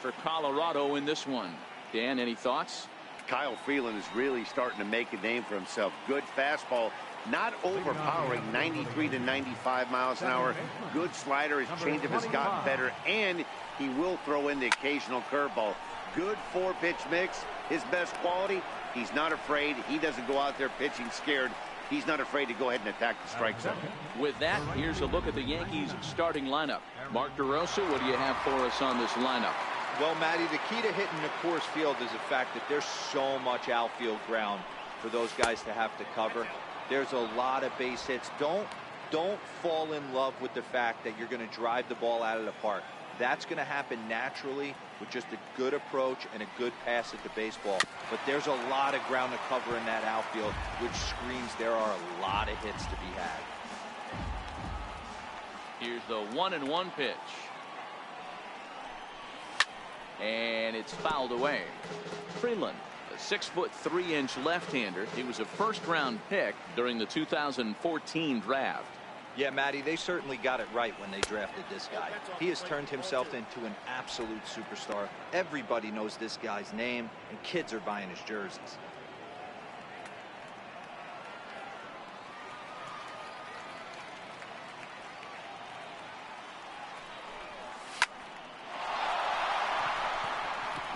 for Colorado in this one. Dan, any thoughts? Kyle Freeland is really starting to make a name for himself. Good fastball, not overpowering, 93 to 95 miles an hour. Good slider. His changeup has gotten better, and he will throw in the occasional curveball. Good four-pitch mix. His best quality, he's not afraid. He doesn't go out there pitching scared. He's not afraid to go ahead and attack the strike zone. With that, here's a look at the Yankees starting lineup. Mark DeRosa, what do you have for us on this lineup? Well, Matty, the key to hitting the Coors Field is the fact that there's so much outfield ground for those guys to have to cover. There's a lot of base hits. Don't fall in love with the fact that you're going to drive the ball out of the park. That's going to happen naturally with just a good approach and a good pass at the baseball. But there's a lot of ground to cover in that outfield, which screams there are a lot of hits to be had. Here's the 1-1 pitch. And it's fouled away. Freeland, a 6'3" left-hander. He was a first-round pick during the 2014 draft. Yeah, Matty, they certainly got it right when they drafted this guy. He has turned himself into an absolute superstar. Everybody knows this guy's name, and kids are buying his jerseys.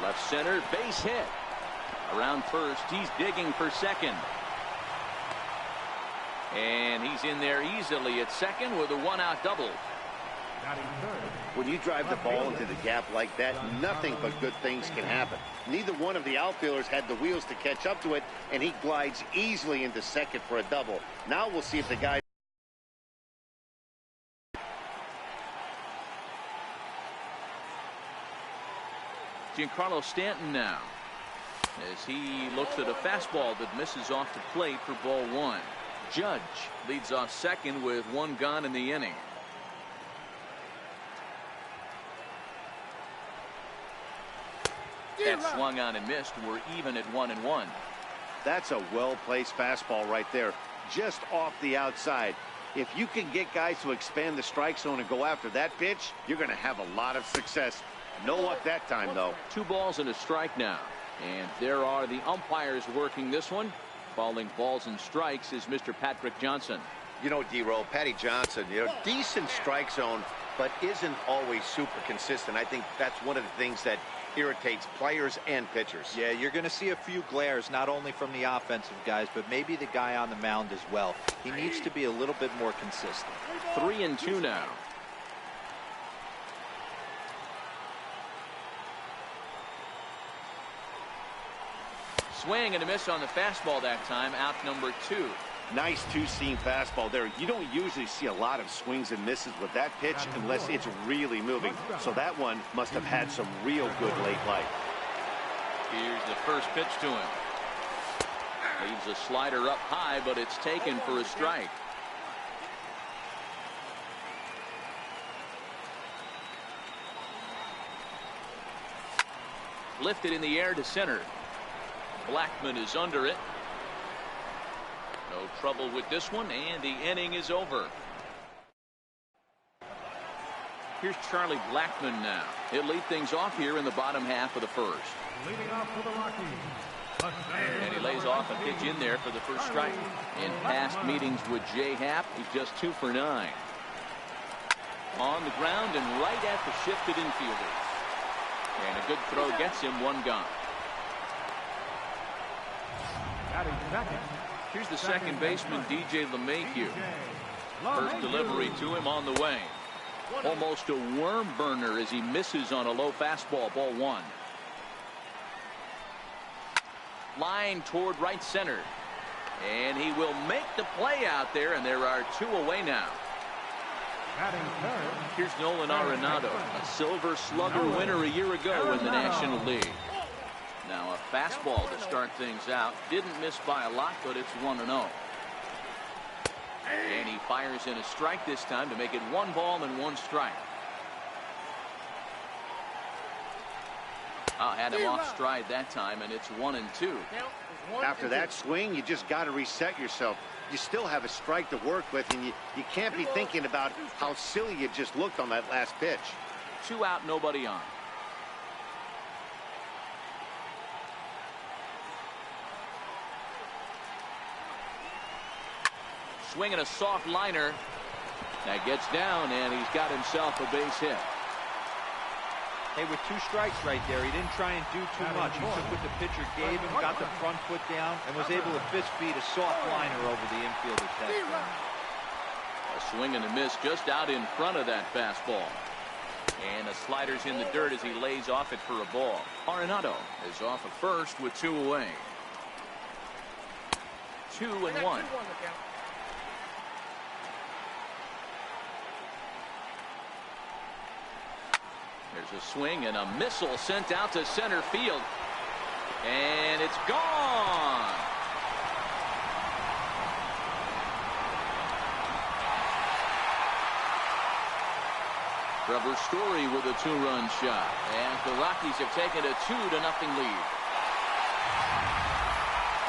Left center, base hit. Around first, he's digging for second. And he's in there easily at second with a one-out double. When you drive the ball into the gap like that, nothing but good things can happen. Neither one of the outfielders had the wheels to catch up to it, and he glides easily into second for a double. Now we'll see if the guy... Giancarlo Stanton now, as he looks at a fastball that misses off the plate for ball one. Judge leads off second with one gone in the inning. That swung on and missed. We're even at 1-1. That's a well-placed fastball right there, just off the outside. If you can get guys to expand the strike zone and go after that pitch, you're going to have a lot of success. No luck that time, though. 2 balls and a strike now. And there are the umpires working this one. Calling balls and strikes is Mr. Patrick Johnson. You know, D-Roll, Patty Johnson, decent strike zone, but isn't always super consistent. I think that's one of the things that irritates players and pitchers. Yeah, you're going to see a few glares, not only from the offensive guys, but maybe the guy on the mound as well. He needs to be a little bit more consistent. 3-2 now. Swing and a miss on the fastball that time. Out number 2. Nice two-seam fastball there. You don't usually see a lot of swings and misses with that pitch unless it's really moving. So that one must have had some real good late life. Here's the first pitch to him. Leaves a slider up high, but it's taken for a strike. Lifted in the air to center. Blackman is under it. No trouble with this one, and the inning is over. Here's Charlie Blackman now. He'll lead things off here in the bottom half of the first. Leading off for the Rockies. And he lays off a pitch in there for the first strike. In past meetings with Jay Happ, he's just 2 for 9. On the ground and right at the shifted infielders. And a good throw gets him one gone. Here's the second baseman, DJ LeMahieu. First delivery to him on the way. Almost a worm burner as he misses on a low fastball, ball 1. Line toward right center. And he will make the play out there, and there are 2 away now. Here's Nolan Arenado, a Silver Slugger winner a year ago in the National League. Now a fastball to start things out. Didn't miss by a lot, but it's 1-0. And he fires in a strike this time to make it 1 ball and 1 strike. Had him off stride that time, and it's 1-2. After that swing, you just got to reset yourself. You still have a strike to work with, and you can't be thinking about how silly you just looked on that last pitch. 2 out, nobody on. swing and a soft liner. That gets down, and he's got himself a base hit. Hey, with 2 strikes right there, he didn't try and do too much. He took what the pitcher gave him, got the front foot down, and was able to fist feed a soft liner over the infielder's head. A swing and a miss just out in front of that fastball. And the slider's in the dirt as he lays off it for a ball. Arenado is off at first with 2 away. 2-1. There's a swing and a missile sent out to center field. And it's gone. Trevor Story with a 2-run shot. And the Rockies have taken a 2-0 lead.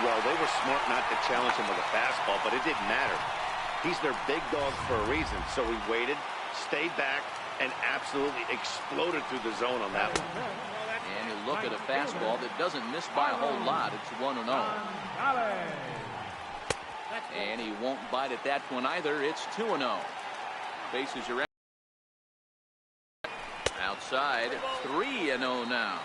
Well, they were smart not to challenge him with a fastball, but it didn't matter. He's their big dog for a reason. So he waited, stayed back, and absolutely exploded through the zone on that one. And you look at a fastball that doesn't miss by a whole lot. It's 1-0. And he won't bite at that one either. It's 2-0. Bases are outside. 3-0 now.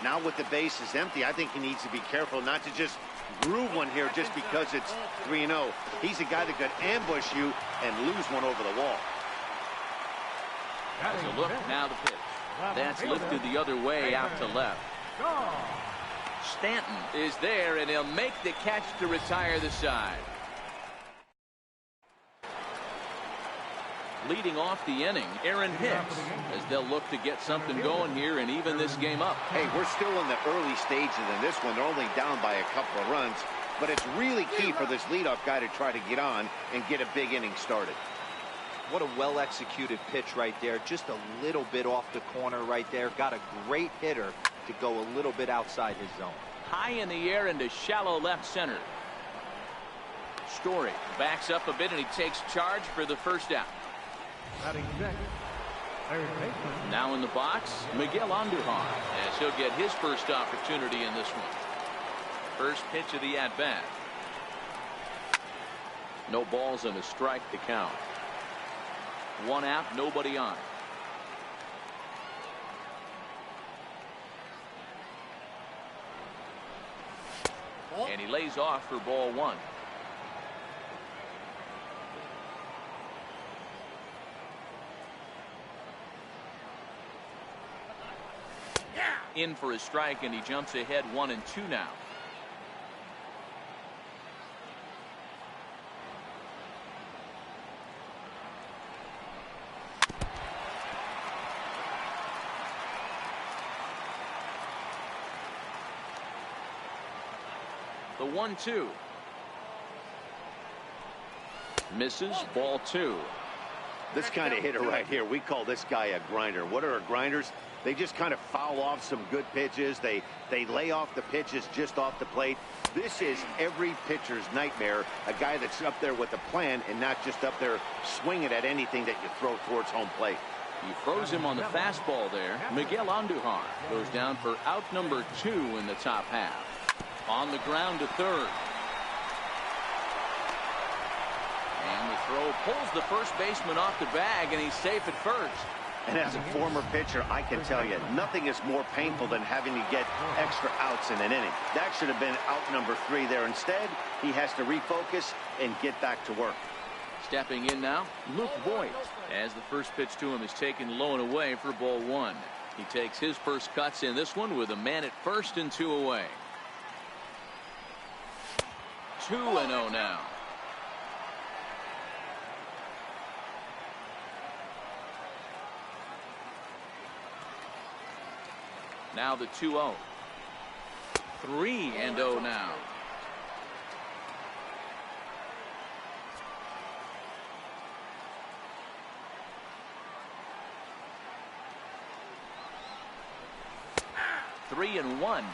Now with the bases empty, I think he needs to be careful not to just groove one here just because it's 3-0. He's a guy that could ambush you and lose one over the wall. As a look, now the pitch. That's lifted the other way out to left. Stanton is there, and he'll make the catch to retire the side. Leading off the inning, Aaron Hicks, as they'll look to get something going here and even this game up. Hey, we're still in the early stages in this one. They're only down by a couple of runs, but it's really key for this leadoff guy to try to get on and get a big inning started. What a well-executed pitch right there. Just a little bit off the corner right there. Got a great hitter to go a little bit outside his zone. High in the air into shallow left center. Story backs up a bit, and he takes charge for the first out. Now in the box, Miguel Andujar, as he'll get his first opportunity in this one. First pitch of the at-bat. No balls and a strike to count. 1 out, nobody on. And he lays off for ball 1. In for a strike, and he jumps ahead 1-2 now. The 1-2. Misses, ball 2. This kind of hitter right here, we call this guy a grinder. What are grinders? They just kind of foul off some good pitches. They lay off the pitches just off the plate. This is every pitcher's nightmare, a guy that's up there with a plan and not just up there swinging at anything that you throw towards home plate. He throws him on the fastball there. Miguel Andujar goes down for out number 2 in the top half. On the ground to third. And the throw pulls the first baseman off the bag, and he's safe at first. And as a former pitcher, I can tell you, nothing is more painful than having to get extra outs in an inning. That should have been out number 3 there. Instead, he has to refocus and get back to work. Stepping in now, Luke Voigt, as the first pitch to him is taken low and away for ball 1. He takes his first cuts in this one with a man at first and 2 away. 2-0 now. Now the 2-0. 3-0 now. Three and 1.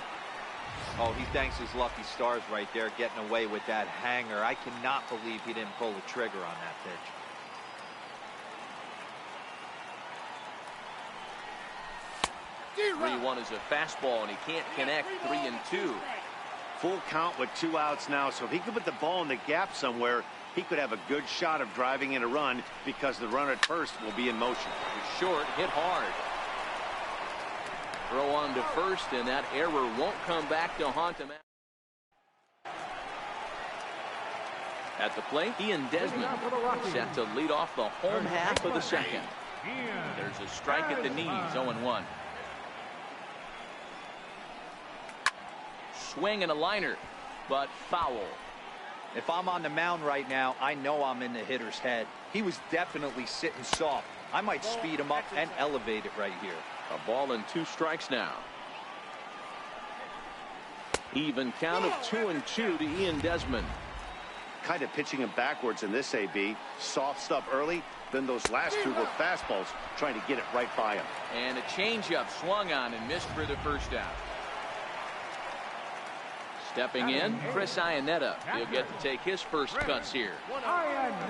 Oh, he thanks his lucky stars right there, getting away with that hanger. I cannot believe he didn't pull the trigger on that pitch. Three-1 is a fastball, and he can't connect. 3-2. Full count with 2 outs now, so if he can put the ball in the gap somewhere, he could have a good shot of driving in a run because the runner at first will be in motion. It's short, hit hard. Throw on to first, and that error won't come back to haunt him. At the plate, Ian Desmond set to lead off the home half of the second. There's a strike at the knees, 0-1. Swing and a liner, but foul. If I'm on the mound right now, I know I'm in the hitter's head. He was definitely sitting soft. I might speed him up and elevate it right here. A ball and 2 strikes now. Even count of 2-2 to Ian Desmond. Kind of pitching him backwards in this AB. Soft stuff early, then those last 2 were fastballs, trying to get it right by him. And a changeup swung on and missed for the first out. Stepping in, Chris Iannetta. He'll get to take his first cuts here.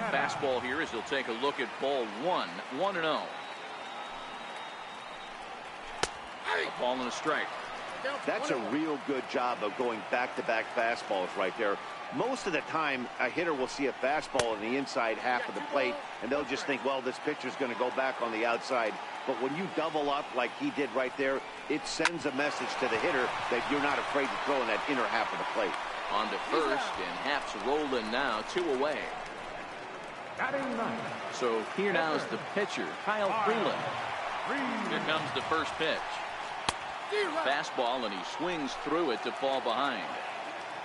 Fastball here as he'll take a look at ball 1, 1-0. A ball and a strike. That's a real good job of going back-to-back fastballs right there. Most of the time, a hitter will see a fastball in the inside half of the plate, and they'll just think, well, this pitcher's going to go back on the outside. But when you double up like he did right there, it sends a message to the hitter that you're not afraid to throw in that inner half of the plate. On to first, and Happ's rolling now, 2 away. So here now is the pitcher, Kyle Freeland. Here comes the first pitch. Fastball, and he swings through it to fall behind.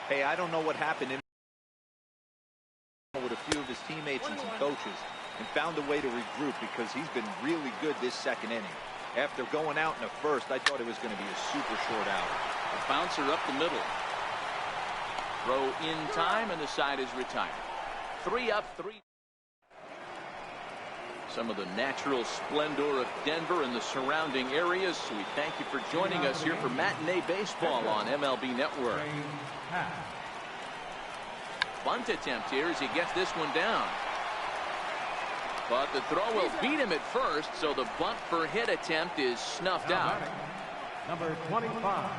Hey, I don't know what happened with a few of his teammates and some coaches and found a way to regroup because he's been really good this second inning. After going out in the first, I thought it was going to be a super short out. A bouncer up the middle. Throw in time, and the side is retired. 3 up, 3. Some of the natural splendor of Denver and the surrounding areas. So we thank you for joining us here for Matinee Baseball on MLB Network. Bunt attempt here as he gets this one down. But the throw will beat him at first, so the bunt for hit attempt is snuffed out. Number 25.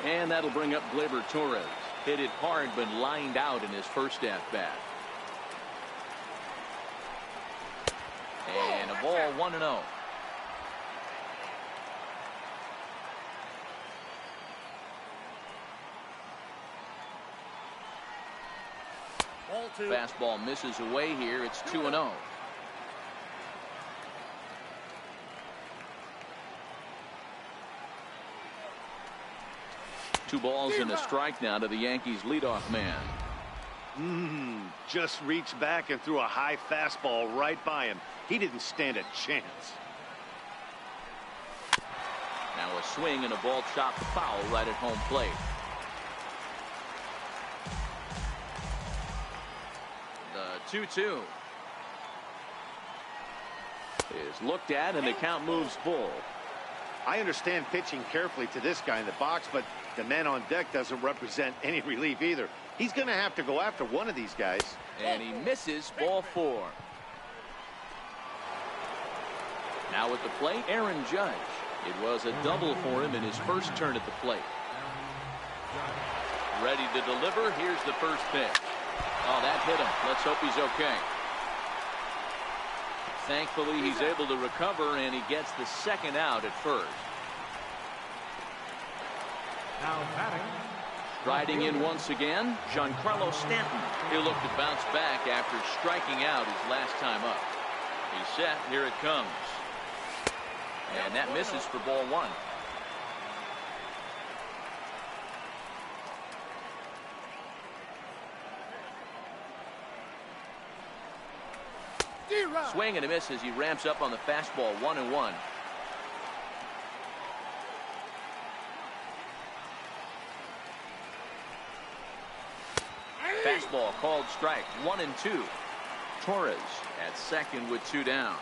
And that'll bring up Gleyber Torres. Hit it hard, but lined out in his first at-bat. And a ball, 1-0. Fastball misses away here. It's 2-0. Two balls and a strike now to the Yankees leadoff man. Just reached back and threw a high fastball right by him. He didn't stand a chance. Now a swing and a ball chopped foul right at home plate. The 2-2 is looked at, and the count moves full. I understand pitching carefully to this guy in the box, but the man on deck doesn't represent any relief either. He's going to have to go after one of these guys. And he misses, ball 4. Now at the plate, Aaron Judge. It was a double for him in his first turn at the plate. Ready to deliver. Here's the first pitch. Oh, that hit him. Let's hope he's okay. Thankfully, he's able to recover, and he gets the second out at first. Now batting. Riding in once again, Giancarlo Stanton. He'll look to bounce back after striking out his last time up. He's set. Here it comes. And that misses for ball 1. Swing and a miss as he ramps up on the fastball. 1-1. Fastball called strike. 1-2. Torres at second with 2 down.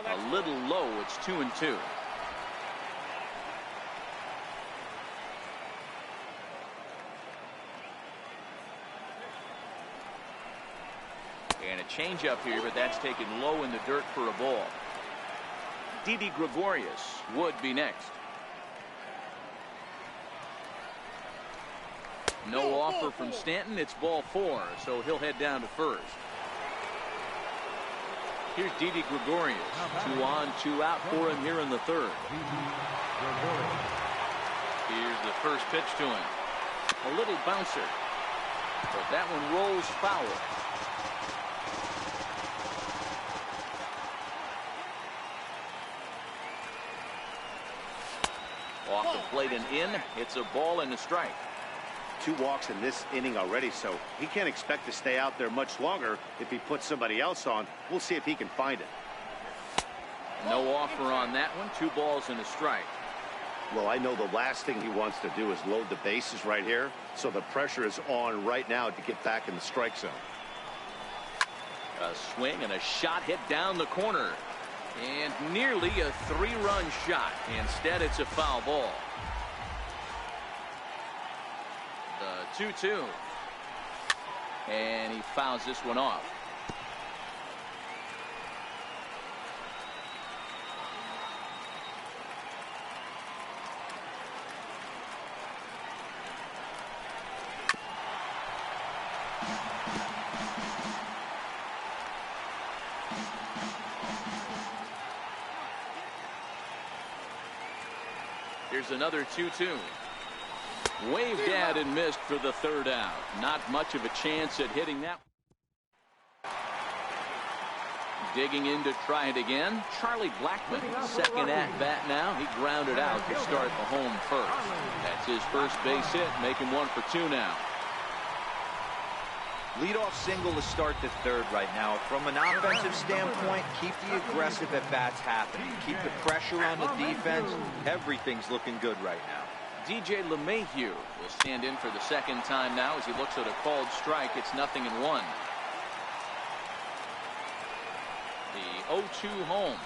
A little low. It's 2-2. And a changeup here, but that's taken low in the dirt for a ball. Didi Gregorius would be next. No offer from Stanton. It's ball 4, so he'll head down to first. Here's Didi Gregorius. 2 on, 2 out for him here in the third. Here's the first pitch to him. A little bouncer, but that one rolls foul. Off the plate and in. It's a ball and a strike. 2 walks in this inning already, so he can't expect to stay out there much longer if he puts somebody else on. We'll see if he can find it. No offer on that one. 2 balls and a strike. Well, I know the last thing he wants to do is load the bases right here, so the pressure is on right now to get back in the strike zone. A swing and a shot hit down the corner. And nearly a 3-run shot. Instead, it's a foul ball. The 2-2. And he fouls this one off. Here's another 2-2. Waved at and missed for the third out. Not much of a chance at hitting that. Digging in to try it again. Charlie Blackmon, second at bat now. He grounded out to start the home first. That's his first base hit. Make him 1 for 2 now. Leadoff single to start the third right now. From an offensive standpoint, keep the aggressive at-bats happening. Keep the pressure on the defense. Everything's looking good right now. DJ LeMahieu will stand in for the second time now as he looks at a called strike. It's 0-1. The 0-2 home.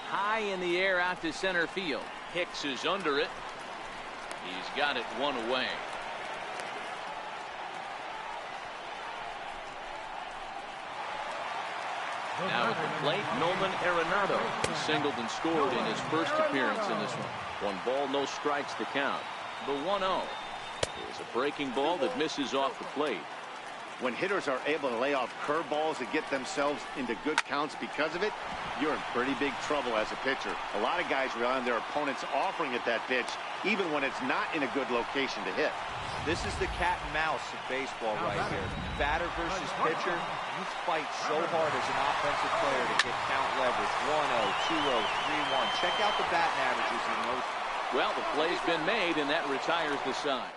High in the air out to center field. Hicks is under it. He's got it 1 away. Now at the plate, Nolan Arenado. He singled and scored in his first appearance in this one. 1 ball, no strikes to count. The 1-0 is a breaking ball that misses off the plate. When hitters are able to lay off curveballs and get themselves into good counts because of it, you're in pretty big trouble as a pitcher. A lot of guys rely on their opponents offering at that pitch, even when it's not in a good location to hit. This is the cat and mouse of baseball right here. Batter versus pitcher. You fight so hard as an offensive player to get count leverage. 1-0, 2-0, 3-1. Check out the batting averages in those. Well, the play's been made, and that retires the side.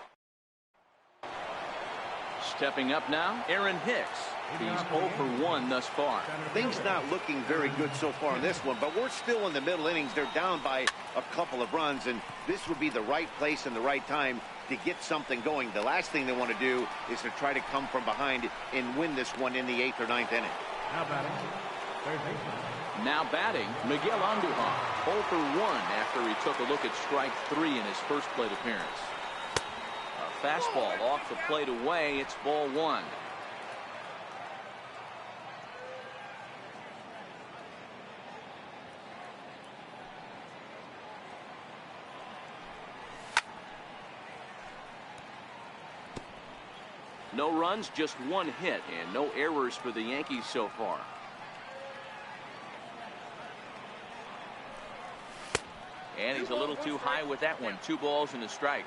Stepping up now, Aaron Hicks. He's 0 for 1 thus far. Things not looking very good so far in this one, but we're still in the middle innings. They're down by a couple of runs, and this would be the right place and the right time to get something going. The last thing they want to do is to try to come from behind and win this one in the 8th or 9th inning. Now batting, Miguel Andujar, 0 for 1 after he took a look at strike 3 in his first plate appearance. A fastball off the plate away. It's ball 1. No runs, just 1 hit, and no errors for the Yankees so far. And he's a little too high with that one. 2 balls and a strike.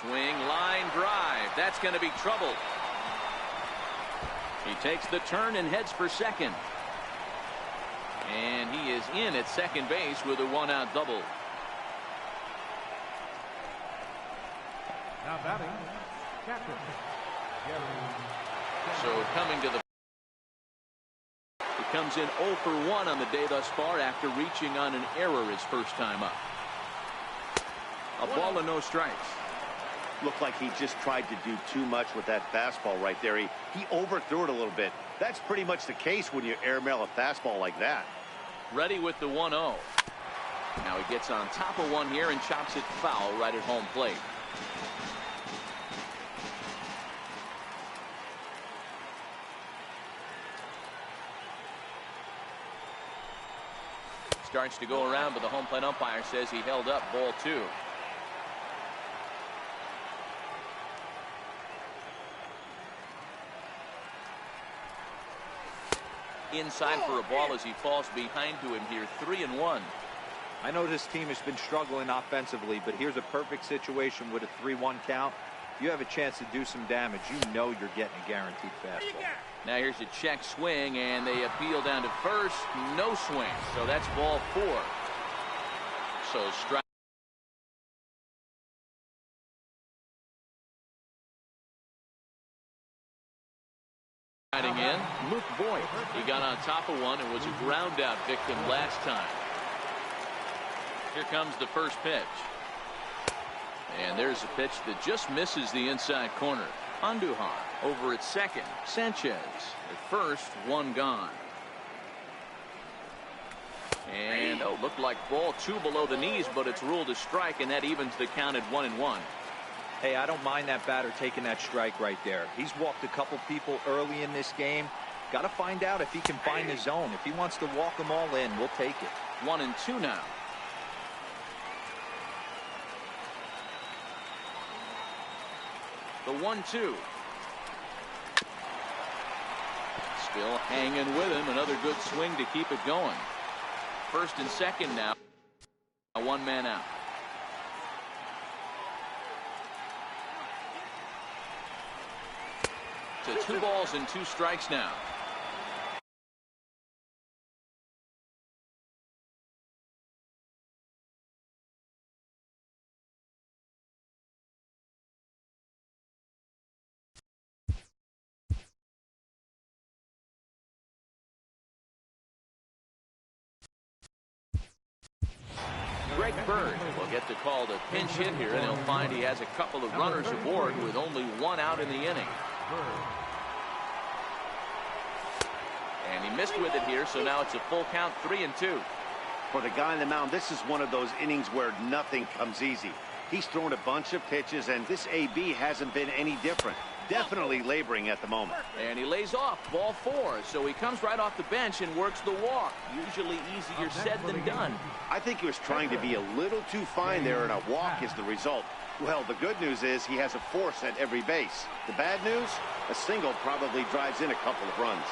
Swing, line drive. That's going to be trouble. He takes the turn and heads for second. And he is in at second base with a 1-out double. Now batting, captain. So coming to the. He comes in 0 for 1 on the day thus far after reaching on an error his first time up. A ball and no strikes. Looked like he just tried to do too much with that fastball right there. He overthrew it a little bit. That's pretty much the case when you airmail a fastball like that. Ready with the 1-0. Now he gets on top of one here and chops it foul right at home plate. starts to go around, but the home plate umpire says he held up ball 2. Inside for a ball as he falls behind to him here. 3-1. I know this team has been struggling offensively, but here's a perfect situation with a 3-1 count. You have a chance to do some damage. You know you're getting a guaranteed fastball. Now here's a check swing, and they appeal down to first. No swing, so that's ball 4. So strike. In Luke Boyd. He got on top of one and was a ground out victim last time. Here comes the first pitch. And there's a pitch that just misses the inside corner. Andujar over at second. Sanchez at first. One gone. And looked like ball 2 below the knees, but it's ruled a strike, and that evens the count at 1-1. Hey, I don't mind that batter taking that strike right there. He's walked a couple people early in this game. Got to find out if he can find the zone. If he wants to walk them all in, we'll take it. 1-2 now. The 1-2. Still hanging with him. Another good swing to keep it going. First and second now. One man out. To 2 balls and 2 strikes now. Greg Bird will get the call to pinch hit here, and he'll find he has a couple of runners aboard with only 1 out in the inning. And he missed with it here, so now it's a full count, 3-2. For the guy on the mound, this is one of those innings where nothing comes easy. He's thrown a bunch of pitches, and this AB hasn't been any different. Definitely laboring at the moment. And he lays off ball 4, so he comes right off the bench and works the walk. Usually easier said than done. I think he was trying to be a little too fine there, and a walk is the result. Well, the good news is he has a force at every base. The bad news, a single probably drives in a couple of runs.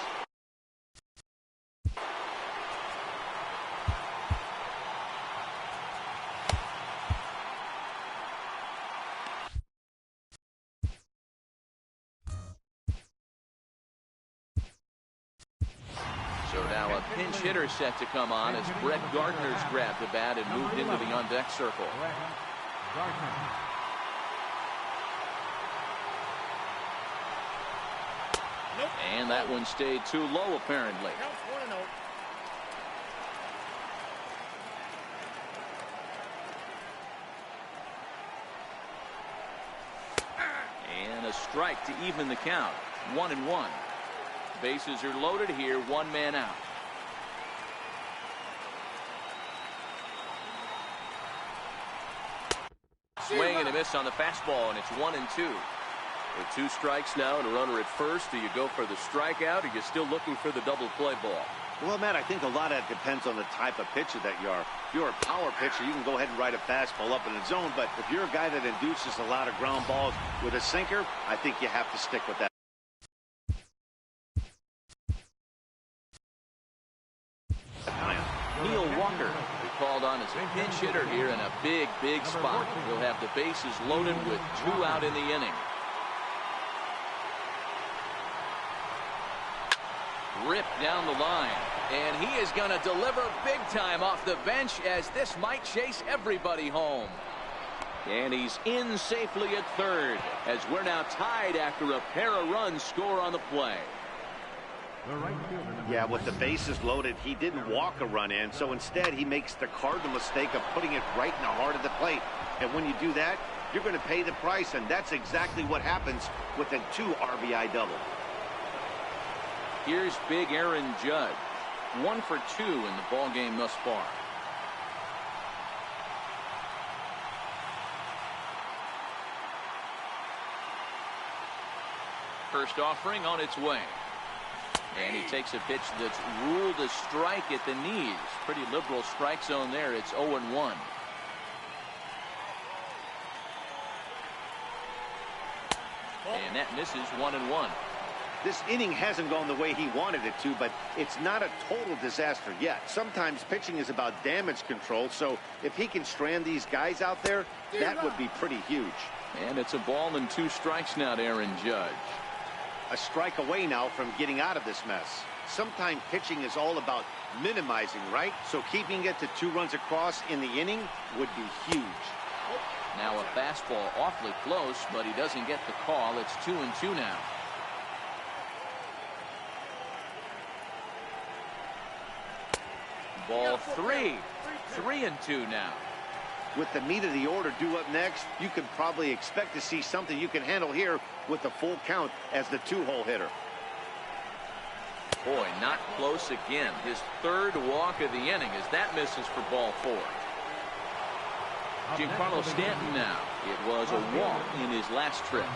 So now a pinch hitter set to come on as Brett Gardner's grabbed the bat and moved into the on-deck circle. And that one stayed too low, apparently. And a strike to even the count. 1-1. Bases are loaded here. 1 man out. Swing and a miss on the fastball, and it's 1-2. With 2 strikes now and a runner at first, do you go for the strikeout, or are you still looking for the double play ball? Well, Matt, I think a lot of it depends on the type of pitcher that you are. If you're a power pitcher, you can go ahead and ride a fastball up in the zone, but if you're a guy that induces a lot of ground balls with a sinker, I think you have to stick with that. Neil Walker called on as a pinch hitter here in a big spot. He'll have the bases loaded with 2 out in the inning. Ripped down the line, and he is going to deliver big time off the bench, as this might chase everybody home. And he's in safely at third, as we're now tied after a pair of runs score on the play. Yeah, with the bases loaded, he didn't walk a run in, so instead he makes the cardinal mistake of putting it right in the heart of the plate. And when you do that, you're going to pay the price, and that's exactly what happens with a 2 RBI double. Here's big Aaron Judge. 1 for 2 in the ball game thus far. First offering on its way. And he takes a pitch that's ruled a strike at the knees. Pretty liberal strike zone there. It's 0-1. And that misses 1-1. This inning hasn't gone the way he wanted it to, but it's not a total disaster yet. Sometimes pitching is about damage control, so if he can strand these guys out there, that would be pretty huge. And it's a ball and 2 strikes now to Aaron Judge. A strike away now from getting out of this mess. Sometimes pitching is all about minimizing, right? So keeping it to 2 runs across in the inning would be huge. Now a fastball awfully close, but he doesn't get the call. It's 2-2 now. Ball 3. 3-2 now. With the meat of the order due up next, you can probably expect to see something you can handle here with the full count as the 2-hole hitter. Boy, not close again. His 3rd walk of the inning as that misses for ball 4. Giancarlo Stanton now. It was a walk in his last trip.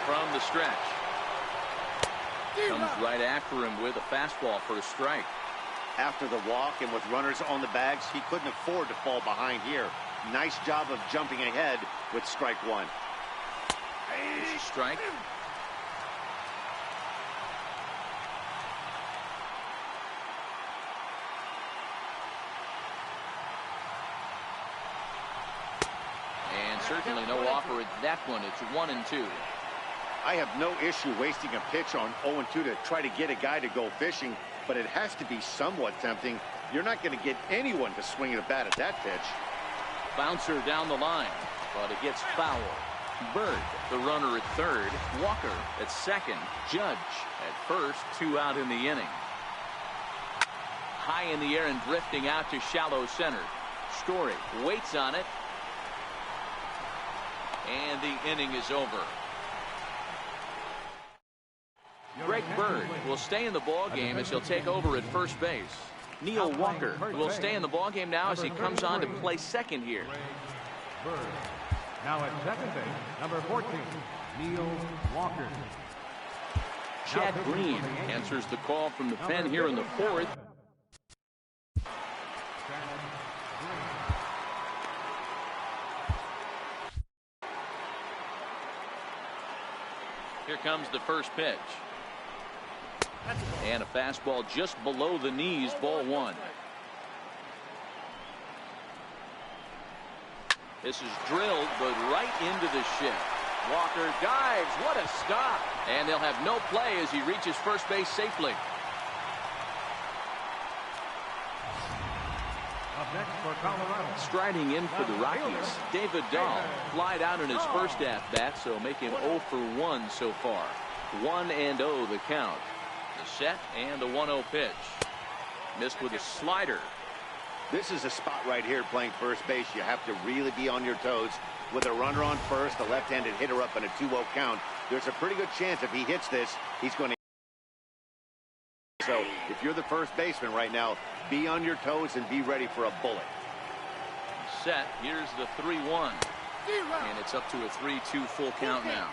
From the stretch. Comes right after him with a fastball for a strike. After the walk and with runners on the bags, he couldn't afford to fall behind here. Nice job of jumping ahead with strike 1. It's a strike. And certainly no offer at that one. It's 1-2. I have no issue wasting a pitch on 0-2 to try to get a guy to go fishing, but it has to be somewhat tempting. You're not going to get anyone to swing a bat at that pitch. Bouncer down the line, but it gets foul. Bird, the runner at 3rd. Walker at 2nd. Judge at 1st. 2 out in the inning. High in the air and drifting out to shallow center. Story waits on it. And the inning is over. Greg Bird will stay in the ballgame as he'll take over at first base. Neil Walker will stay in the ballgame now as he comes on to play 2nd here. Bird. Now at 2nd base, number 14, Neil Walker. Chad Green answers the call from the pen here in the 4th. Here comes the first pitch. And a fastball just below the knees, ball 1. This is drilled, but right into the shift. Walker dives. What a stop. And they'll have no play as he reaches first base safely. Up next for Colorado. Striding in for the Rockies, David Dahl flied out in his first at-bat, so make him 0 for 1 so far. 1-0 the count. The set and the 1-0 pitch. Missed with a slider. This is a spot right here playing first base. You have to really be on your toes. With a runner on first, a left-handed hitter up in a 2-0 count, there's a pretty good chance if he hits this, he's going to. So if you're the first baseman right now, be on your toes and be ready for a bullet. Set. Here's the 3-1. And it's up to a 3-2 full count now.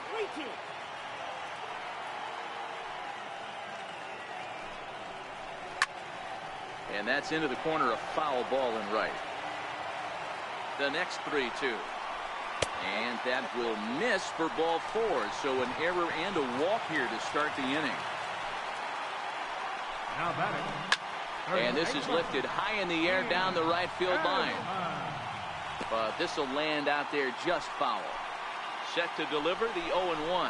And that's into the corner, a foul ball in right. The next 3-2. And that will miss for ball 4. So an error and a walk here to start the inning. Now batting. And this is lifted high in the air down the right field line. But this will land out there just foul. Set to deliver the 0-1.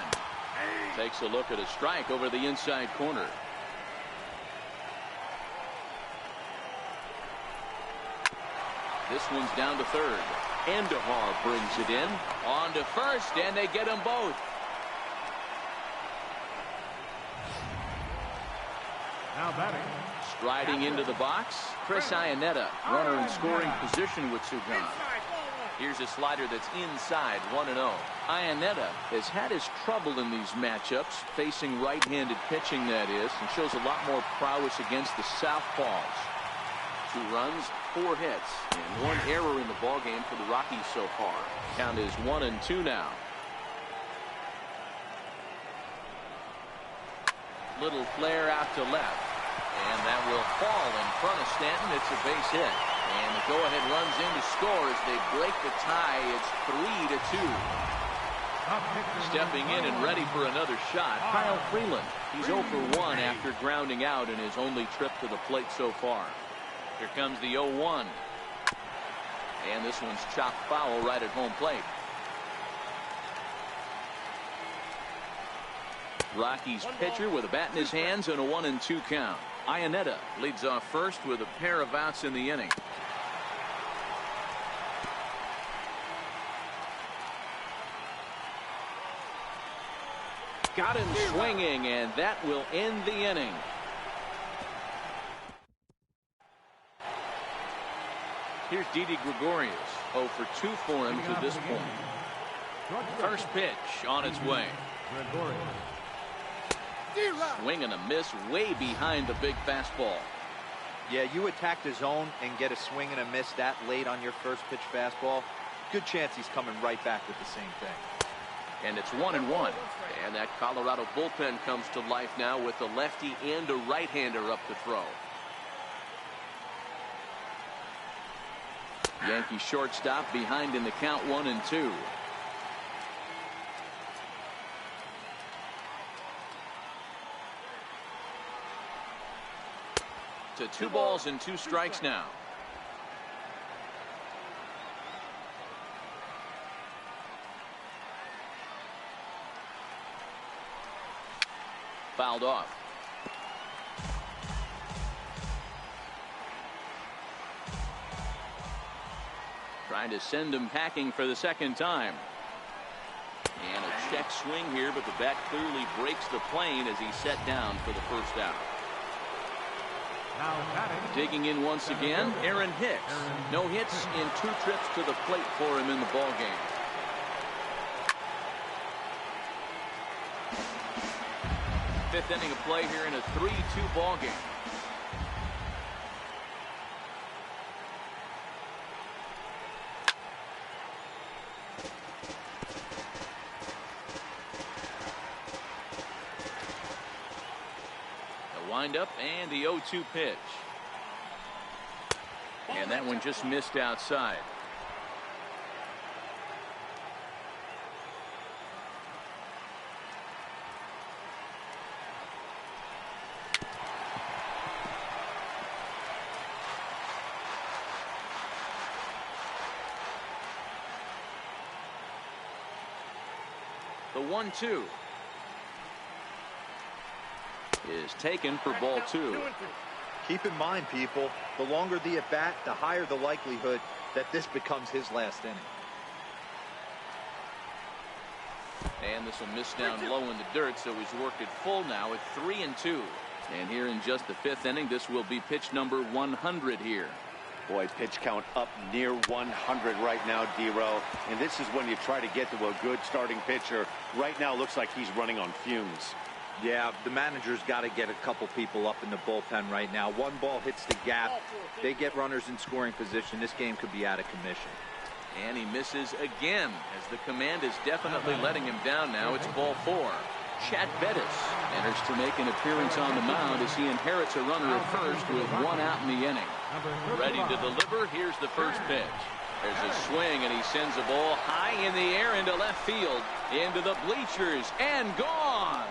Takes a look at a strike over the inside corner. This one's down to 3rd. Endahar brings it in. On to 1st, and they get them both. Now batting. Striding into the box, Chris Iannetta, runner in scoring position with two gone. Here's a slider that's inside, 1-0. Iannetta has had his trouble in these matchups, facing right-handed pitching, that is, and shows a lot more prowess against the southpaws. 2 runs, 4 hits, and 1 error in the ballgame for the Rockies so far. Count is 1-2 now. Little flare out to left. And that will fall in front of Stanton. It's a base hit. And the go-ahead runs in to score as they break the tie. It's 3-2. Stepping in and ready for another shot, Kyle Freeland. He's 0 for 1 after grounding out in his only trip to the plate so far. Here comes the 0-1. And this one's chopped foul right at home plate. Rockies pitcher with a bat in his hands and a 1-2 count. Iannetta leads off first with a pair of outs in the inning. Got him swinging, and that will end the inning. Here's Didi Gregorius. 0 for 2 for him to this point. First pitch on its way. Swing and a miss way behind the big fastball. Yeah, you attack the zone and get a swing and a miss that late on your first pitch fastball. Good chance he's coming right back with the same thing. And it's 1-1. And that Colorado bullpen comes to life now with a lefty and a right-hander up to throw. Yankee shortstop behind in the count 1-2. To 2 balls and 2 strikes now. Fouled off. Trying to send him packing for the second time. And a check swing here, but the bat clearly breaks the plane as he's set down for the first out. Digging in once again, Aaron Hicks. No hits in 2 trips to the plate for him in the ballgame. Fifth inning of play here in a 3-2 ball game. The windup and the 0-2 pitch. And that one just missed outside. The 1-2 is taken for ball 2. Keep in mind, people, the longer the at bat, the higher the likelihood that this becomes his last inning. And this will miss down low in the dirt, so he's worked it full now at 3-2. And here in just the 5th inning, this will be pitch number 100 here. Boy, pitch count up near 100 right now, D-Row. And this is when you try to get to a good starting pitcher. Right now, looks like he's running on fumes. Yeah, the manager's got to get a couple people up in the bullpen right now. One ball hits the gap. They get runners in scoring position. This game could be out of commission. And he misses again as the command is definitely letting him down now. It's ball 4. Chad Bettis enters to make an appearance on the mound as he inherits a runner at first with 1 out in the inning. Ready to deliver. Here's the first pitch. There's a swing, and he sends the ball high in the air into left field, into the bleachers, and gone.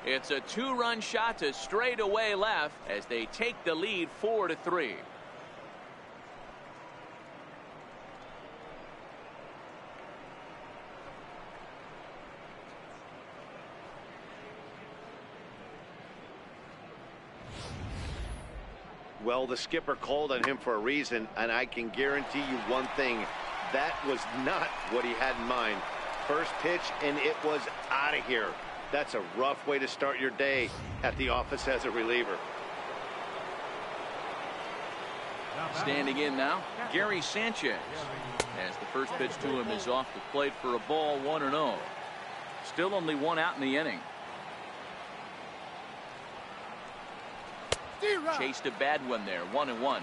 It's a 2-run shot to straightaway left as they take the lead 4-3. Well, the skipper called on him for a reason, and I can guarantee you one thing. That was not what he had in mind. First pitch, and it was out of here. That's a rough way to start your day at the office as a reliever. Standing in now, Gary Sanchez. As the first pitch to him is off the plate for a ball, 1-0. Still only 1 out in the inning. Chased a bad one there, 1-1.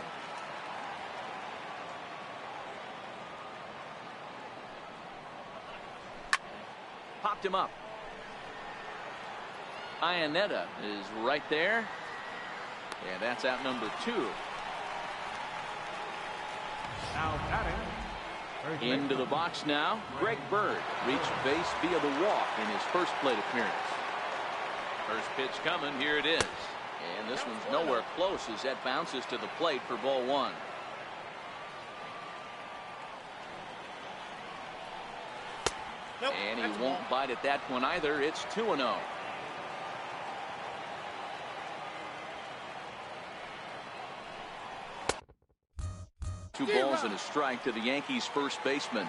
popped him up. Iannetta is right there. And that's out number 2. Now batting. Into the box now. Greg Bird reached base via the walk in his first plate appearance. First pitch coming. Here it is. And this one's nowhere close as that bounces to the plate for ball 1. And he won't bite at that one either. It's 2-0. Two balls and a strike to the Yankees first baseman.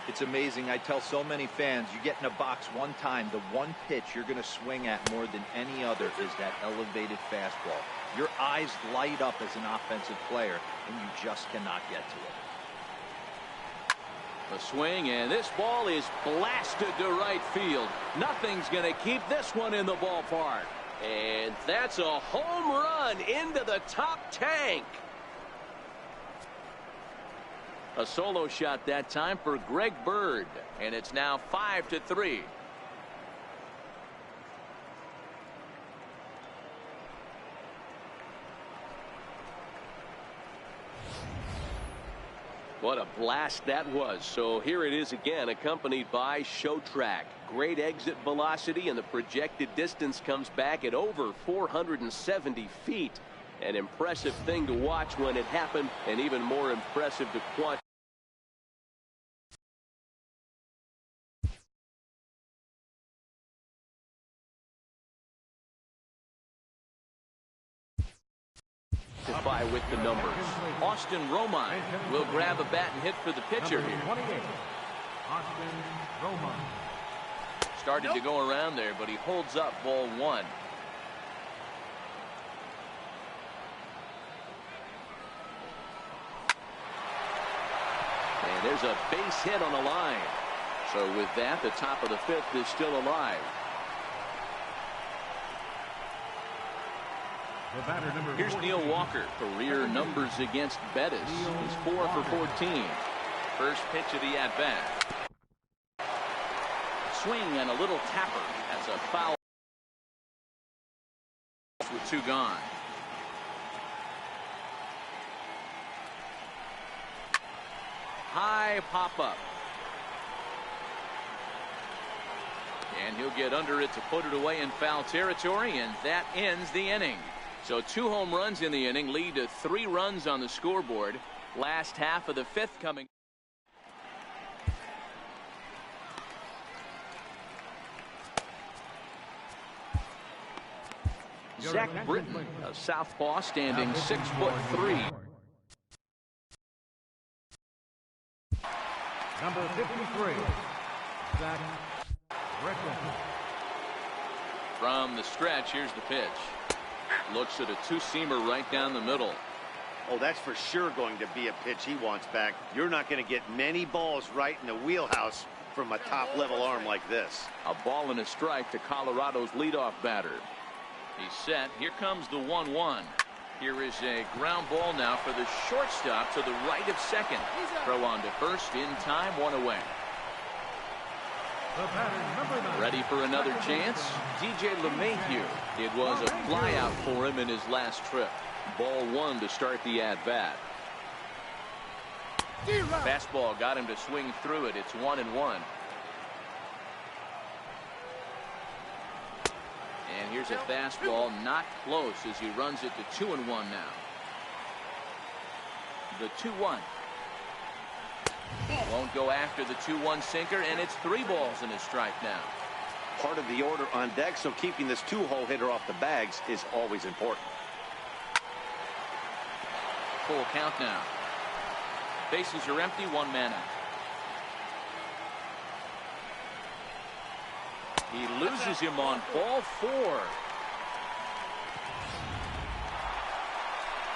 It's amazing. I tell so many fans, you get in a box one time, the one pitch you're going to swing at more than any other is that elevated fastball. Your eyes light up as an offensive player, and you just cannot get to it. A swing, and this ball is blasted to right field. Nothing's going to keep this one in the ballpark. And that's a home run into the top tank. A solo shot that time for Greg Bird, and it's now 5-3. What a blast that was. So here it is again, accompanied by show track. Great exit velocity, and the projected distance comes back at over 470 feet. An impressive thing to watch when it happened, and even more impressive to quantify. With the numbers. Austin Romine will grab a bat and hit for the pitcher here. Austin Romine. Started to go around there, but he holds up ball 1. And there's a base hit on the line. So with that, the top of the 5th is still alive. Here's Neil Walker. Career numbers against Bettis. He's 4 for 14. First pitch of the at-bat. Swing and a little tapper. That's a foul with 2 gone. High pop-up. And he'll get under it to put it away in foul territory, and that ends the inning. So 2 home runs in the inning lead to 3 runs on the scoreboard. Last half of the 5th coming. Zach Britton, a southpaw, standing 6'3". Number 53, Zach Britton. From the stretch, here's the pitch. Looks at a 2-seamer right down the middle. Oh, that's for sure going to be a pitch he wants back. You're not going to get many balls right in the wheelhouse from a top-level arm like this. A ball and a strike to Colorado's leadoff batter. He's set. Here comes the 1-1. Here is a ground ball now for the shortstop to the right of second. Throw on to first in time, 1 away. Ready for another chance? DJ LeMahieu. It was a flyout for him in his last trip. Ball 1 to start the at-bat. Fastball got him to swing through it. It's 1-1. And here's a fastball not close as he runs it to 2-1 now. The 2-1. Won't go after the 2-1 sinker, and it's 3 balls and a strike now. Part of the order on deck, so keeping this 2-hole hitter off the bags is always important. Full count now. Bases are empty, 1 man out. He loses him on ball 4.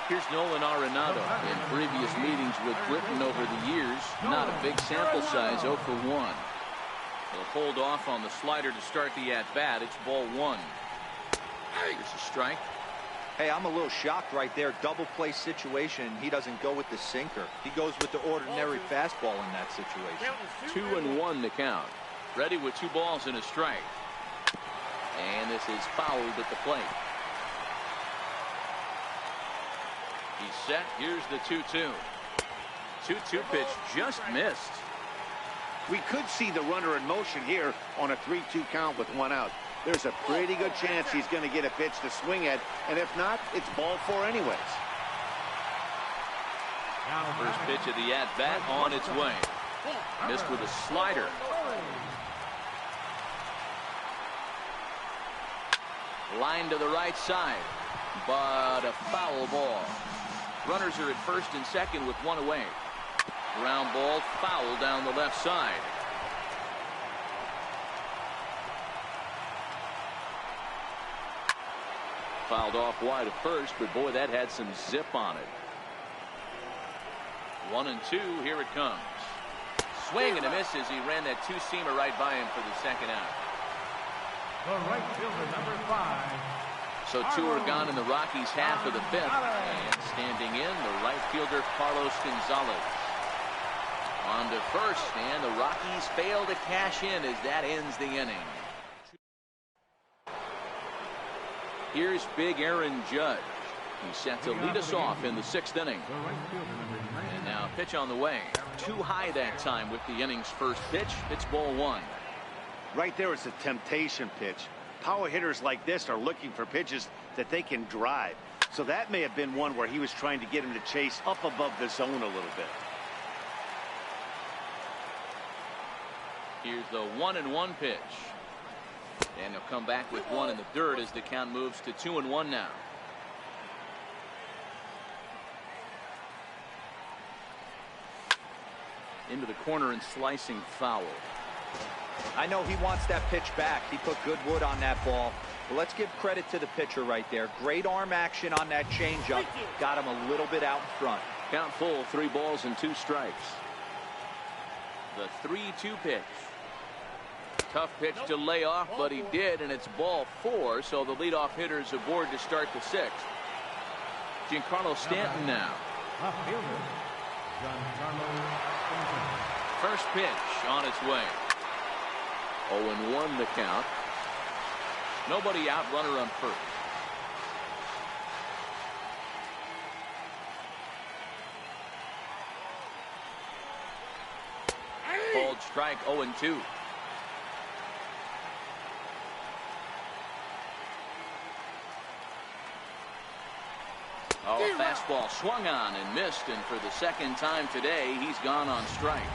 Here's Nolan Arenado. In previous meetings with Britton over the years, not a big sample size, 0 for 1. He'll hold off on the slider to start the at-bat. It's ball 1. Here's a strike. Hey, I'm a little shocked right there. Double play situation. He doesn't go with the sinker. He goes with the ordinary fastball in that situation. 2-1 to count. Ready with 2 balls and a strike. And this is fouled at the plate. He's set. Here's the 2-2. 2-2 pitch just missed. We could see the runner in motion here on a 3-2 count with 1 out. There's a pretty good chance he's going to get a pitch to swing at, and if not, it's ball 4 anyways. First pitch of the at-bat on its way. Missed with a slider. Line to the right side, but a foul ball. Runners are at first and second with 1 away. Ground ball, foul down the left side. Fouled off wide at first, but boy, that had some zip on it. 1-2, here it comes. Swing and a miss as he ran that 2-seamer right by him for the second out. The right fielder, number 5. So 2 are gone in the Rockies' half of the 5th. And standing in, the right fielder, Carlos Gonzalez. On to first, and the Rockies fail to cash in as that ends the inning. Here's big Aaron Judge. He's set to lead us off in the 6th inning. And now pitch on the way. Too high that time with the inning's first pitch. It's ball 1. Right there is a temptation pitch. Power hitters like this are looking for pitches that they can drive. So that may have been one where he was trying to get him to chase up above the zone a little bit. Here's the 1-1 pitch. And he'll come back with 1 in the dirt as the count moves to 2-1 now. Into the corner and slicing foul. I know he wants that pitch back. He put good wood on that ball. But let's give credit to the pitcher right there. Great arm action on that changeup. Got him a little bit out in front. Count full, 3 balls and 2 strikes. The 3-2 pitch. Tough pitch to lay off, but he did, and it's ball 4, so the leadoff hitter is aboard to start the 6th. Giancarlo Stanton now. First pitch on its way. 0-1 the count. Nobody out, runner on first. Called strike, 0-2. Oh, a fastball swung on and missed, and for the 2nd time today, he's gone on strikes.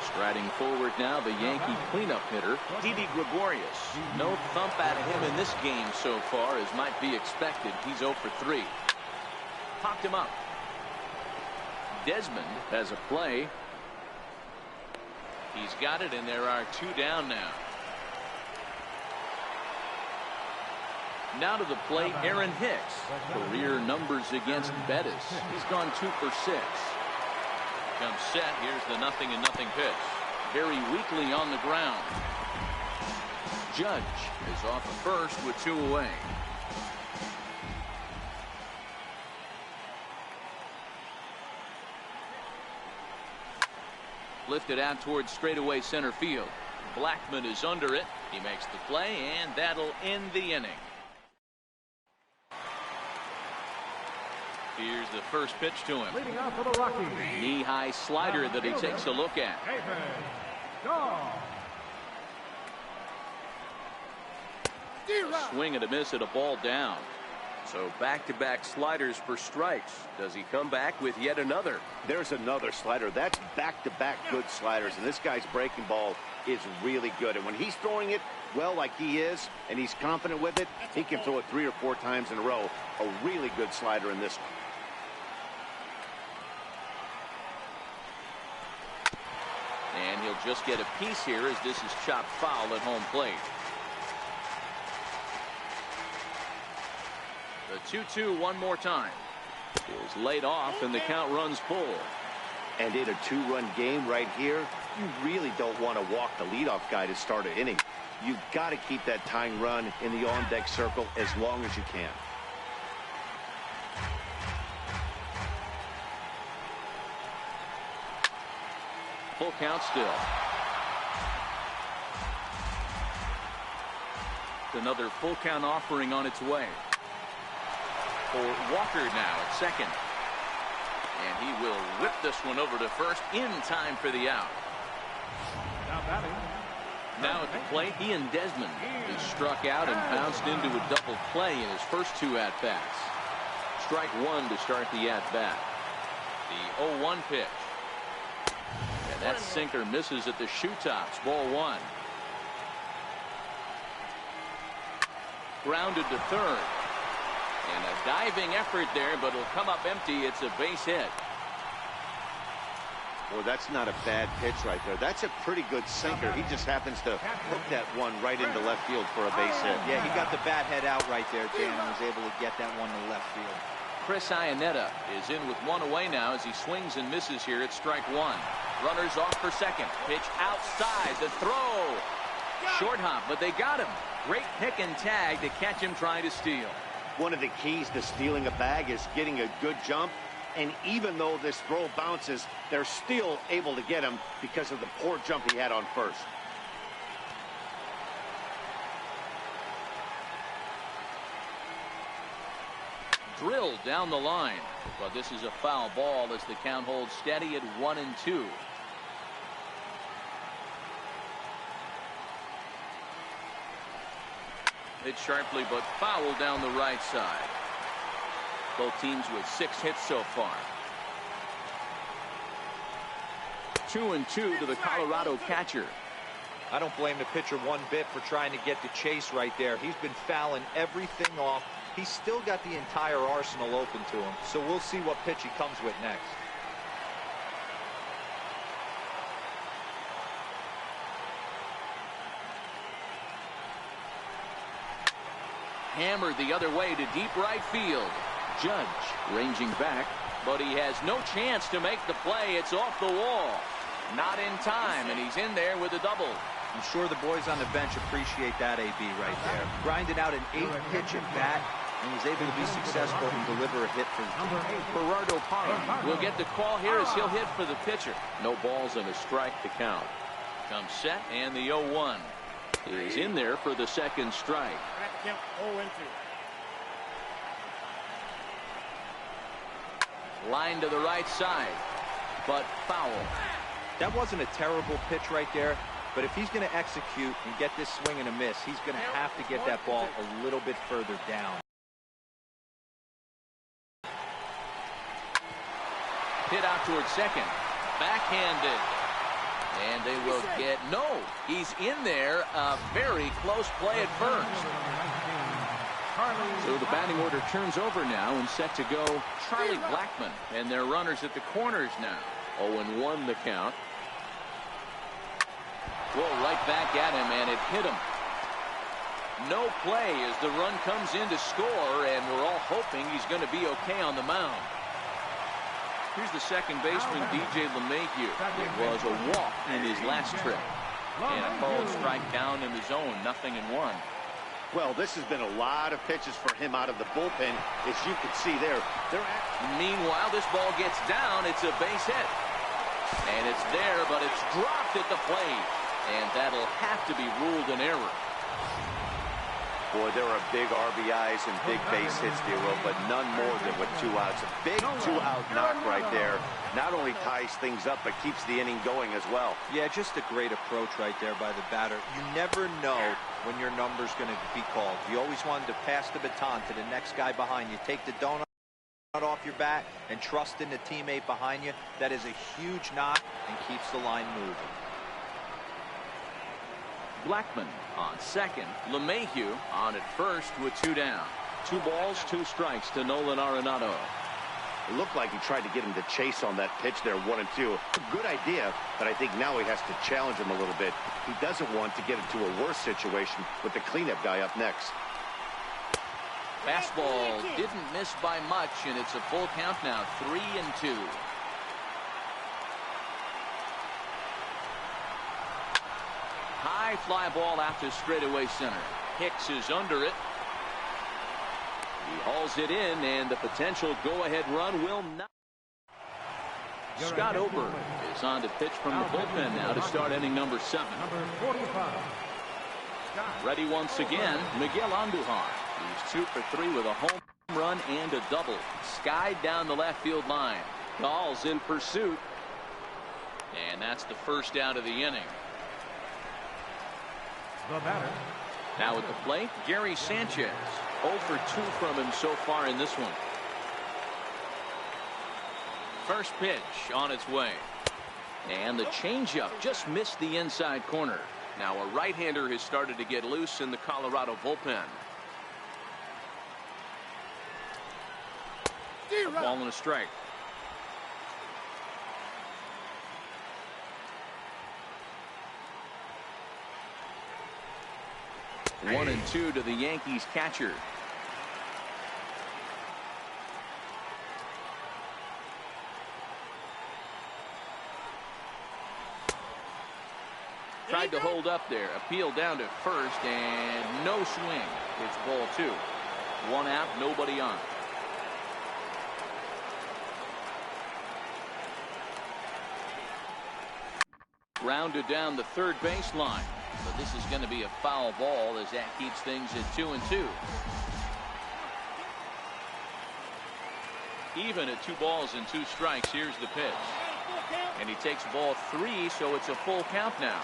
Striding forward now, the Yankee cleanup hitter, Didi Gregorius. No thump out of him in this game so far, as might be expected. He's 0 for 3. Popped him up. Desmond has a play. He's got it, and there are 2 down now. Now to the plate, Aaron Hicks. Career numbers against Bettis. He's gone 2 for 6. Comes set. Here's the 0-0 pitch. Very weakly on the ground. Judge is off at first with 2 away. Lifted out towards straightaway center field. Blackman is under it. He makes the play, and that'll end the inning. Here's the first pitch to him. Leading off for the Rockies. Knee-high slider that he takes a look at. A swing and a miss at a ball down. So back-to-back sliders for strikes. Does he come back with yet another? There's another slider. That's back-to-back good sliders, and this guy's breaking ball is really good. And when he's throwing it well like he is, and he's confident with it, he can throw it 3 or 4 times in a row. A really good slider in this one. And he'll just get a piece here as this is chopped foul at home plate. The 2-2 one more time. Is laid off, and the count runs full. And in a 2-run game right here, you really don't want to walk the leadoff guy to start an inning. You've got to keep that tying run in the on-deck circle as long as you can. Full count still. Another full count offering on its way. For Walker now at second. And he will whip this one over to first in time for the out. Now at the plate, Ian Desmond. He struck out and bounced into a double play in his first two at-bats. Strike one to start the at-bat. The 0-1 pitch. And that sinker misses at the shoe tops. Ball one. Grounded to third. And a diving effort there, but it'll come up empty. It's a base hit. Well, that's not a bad pitch right there. That's a pretty good sinker. He just happens to hook that one right into left field for a base hit. Yeah, he got the bat head out right there, Dan, and was able to get that one to left field. Chris Iannetta is in with one away now as he swings and misses here at strike one. Runners off for second. Pitch outside. The throw. Short hop, but they got him. Great pick and tag to catch him trying to steal. One of the keys to stealing a bag is getting a good jump. And even though this throw bounces, they're still able to get him because of the poor jump he had on first. Drilled down the line. But this is a foul ball as the count holds steady at 1-2. Hit sharply, but foul down the right side. Both teams with 6 hits so far. 2-2 to the Colorado catcher. I don't blame the pitcher one bit for trying to get the chase right there. He's been fouling everything off. He's still got the entire arsenal open to him. So we'll see what pitch he comes with next. Hammered the other way to deep right field. Judge ranging back, but he has no chance to make the play. It's off the wall. Not in time, and he's in there with a double. I'm sure the boys on the bench appreciate that, AB, right there. Grinded out an 8-pitch at bat and was able to be successful and deliver a hit for the team. Gerardo Parra will get the call here as he'll hit for the pitcher. No balls and a strike to count. Comes set, and the 0-1 is in there for the second strike. Line to the right side, but foul. That wasn't a terrible pitch right there, but if he's going to execute and get this swing and a miss, he's going to have to get that ball a little bit further down. Hit out towards second. Backhanded. And they will get, no, he's in there. A very close play at first. So the batting order turns over now and set to go Charlie Blackmon. And their runners at the corners now. 0-1 the count. Well, right back at him, and it hit him. No play as the run comes in to score, and we're all hoping he's going to be okay on the mound. Here's the second baseman, DJ LeMahieu. It was a walk in his last trip. And a called strike down in the zone, 0-1. Well, this has been a lot of pitches for him out of the bullpen, as you can see there. Meanwhile, this ball gets down. It's a base hit. And it's there, but it's dropped at the plate. And that'll have to be ruled an error. Boy, there are big RBIs and big base hits, Dero, but none more than with 2 outs. A big 2-out knock right there. Not only ties things up, but keeps the inning going as well. Yeah, just a great approach right there by the batter. You never know when your number's going to be called. You always wanted to pass the baton to the next guy behind you. Take the donut off your bat and trust in the teammate behind you. That is a huge knock and keeps the line moving. Blackmon on second. LeMahieu on at first with 2 down. 2 balls, 2 strikes to Nolan Arenado. It looked like he tried to get him to chase on that pitch there, 1-2. Good idea, but I think now he has to challenge him a little bit. He doesn't want to get into a worse situation with the cleanup guy up next. Fastball didn't miss by much, and it's a full count now, 3-2. High fly ball out to straightaway center. Hicks is under it. He hauls it in, and the potential go-ahead run will not. Scott Ober is on to pitch from the bullpen now to start inning number 7. Ready once again, Miguel Andujar. He's 2 for 3 with a home run and a double. Skied down the left field line. Dahl's in pursuit. And that's the first out of the inning. The batter. Now at the plate, Gary Sanchez. 0 for 2 from him so far in this one. First pitch on its way. And the changeup just missed the inside corner. Now a right-hander has started to get loose in the Colorado bullpen. A ball and a strike. Hey. 1-2 to the Yankees catcher. Tried to hold up there. Appeal down to first and no swing. It's ball 2. 1 out, nobody on. Grounded down the third baseline. But this is going to be a foul ball as that keeps things at 2-2. Even at 2 balls and 2 strikes. Here's the pitch. And he takes ball 3, so it's a full count now.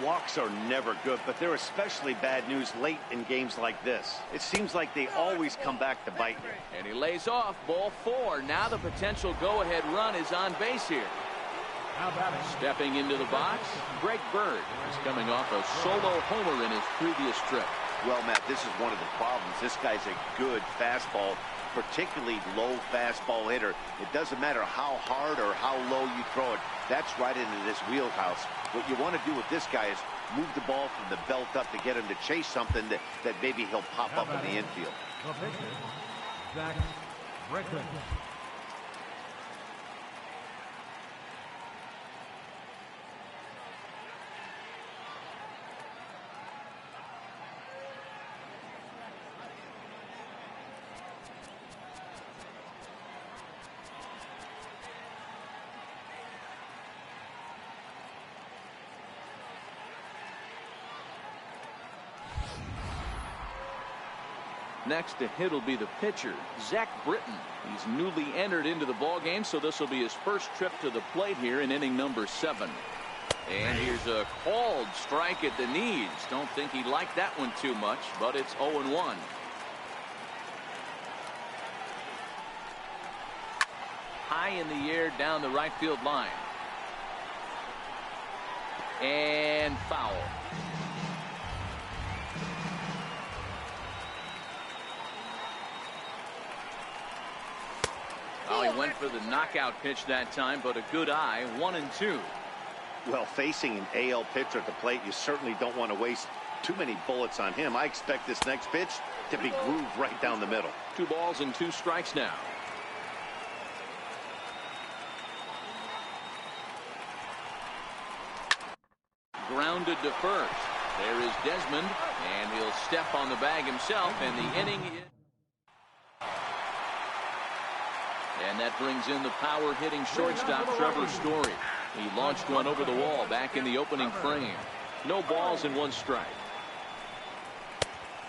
Walks are never good, but they're especially bad news late in games like this. It seems like they always come back to bite you. And he lays off ball 4. Now the potential go-ahead run is on base here. Stepping into the box, Greg Bird is coming off a solo homer in his previous trip. Well, Matt, this is one of the problems. This guy's a good fastball, particularly low fastball hitter. It doesn't matter how hard or how low you throw it. That's right into this wheelhouse. What you want to do with this guy is move the ball from the belt up to get him to chase something that maybe he'll pop up in the infield. Zach Britton. Next to hit will be the pitcher, Zach Britton. He's newly entered into the ball game, so this will be his first trip to the plate here in inning number 7. And here's a called strike at the knees. Don't think he liked that one too much, but it's 0-1. High in the air down the right field line. And foul. Oh, he went for the knockout pitch that time, but a good eye. 1-2. Well, facing an AL pitcher at the plate, you certainly don't want to waste too many bullets on him. I expect this next pitch to be grooved right down the middle. 2 balls and 2 strikes now. Grounded to first. There is Desmond, and he'll step on the bag himself, and the inning is... And that brings in the power-hitting shortstop, Trevor Story. He launched one over the wall back in the opening frame. No balls and 1 strike.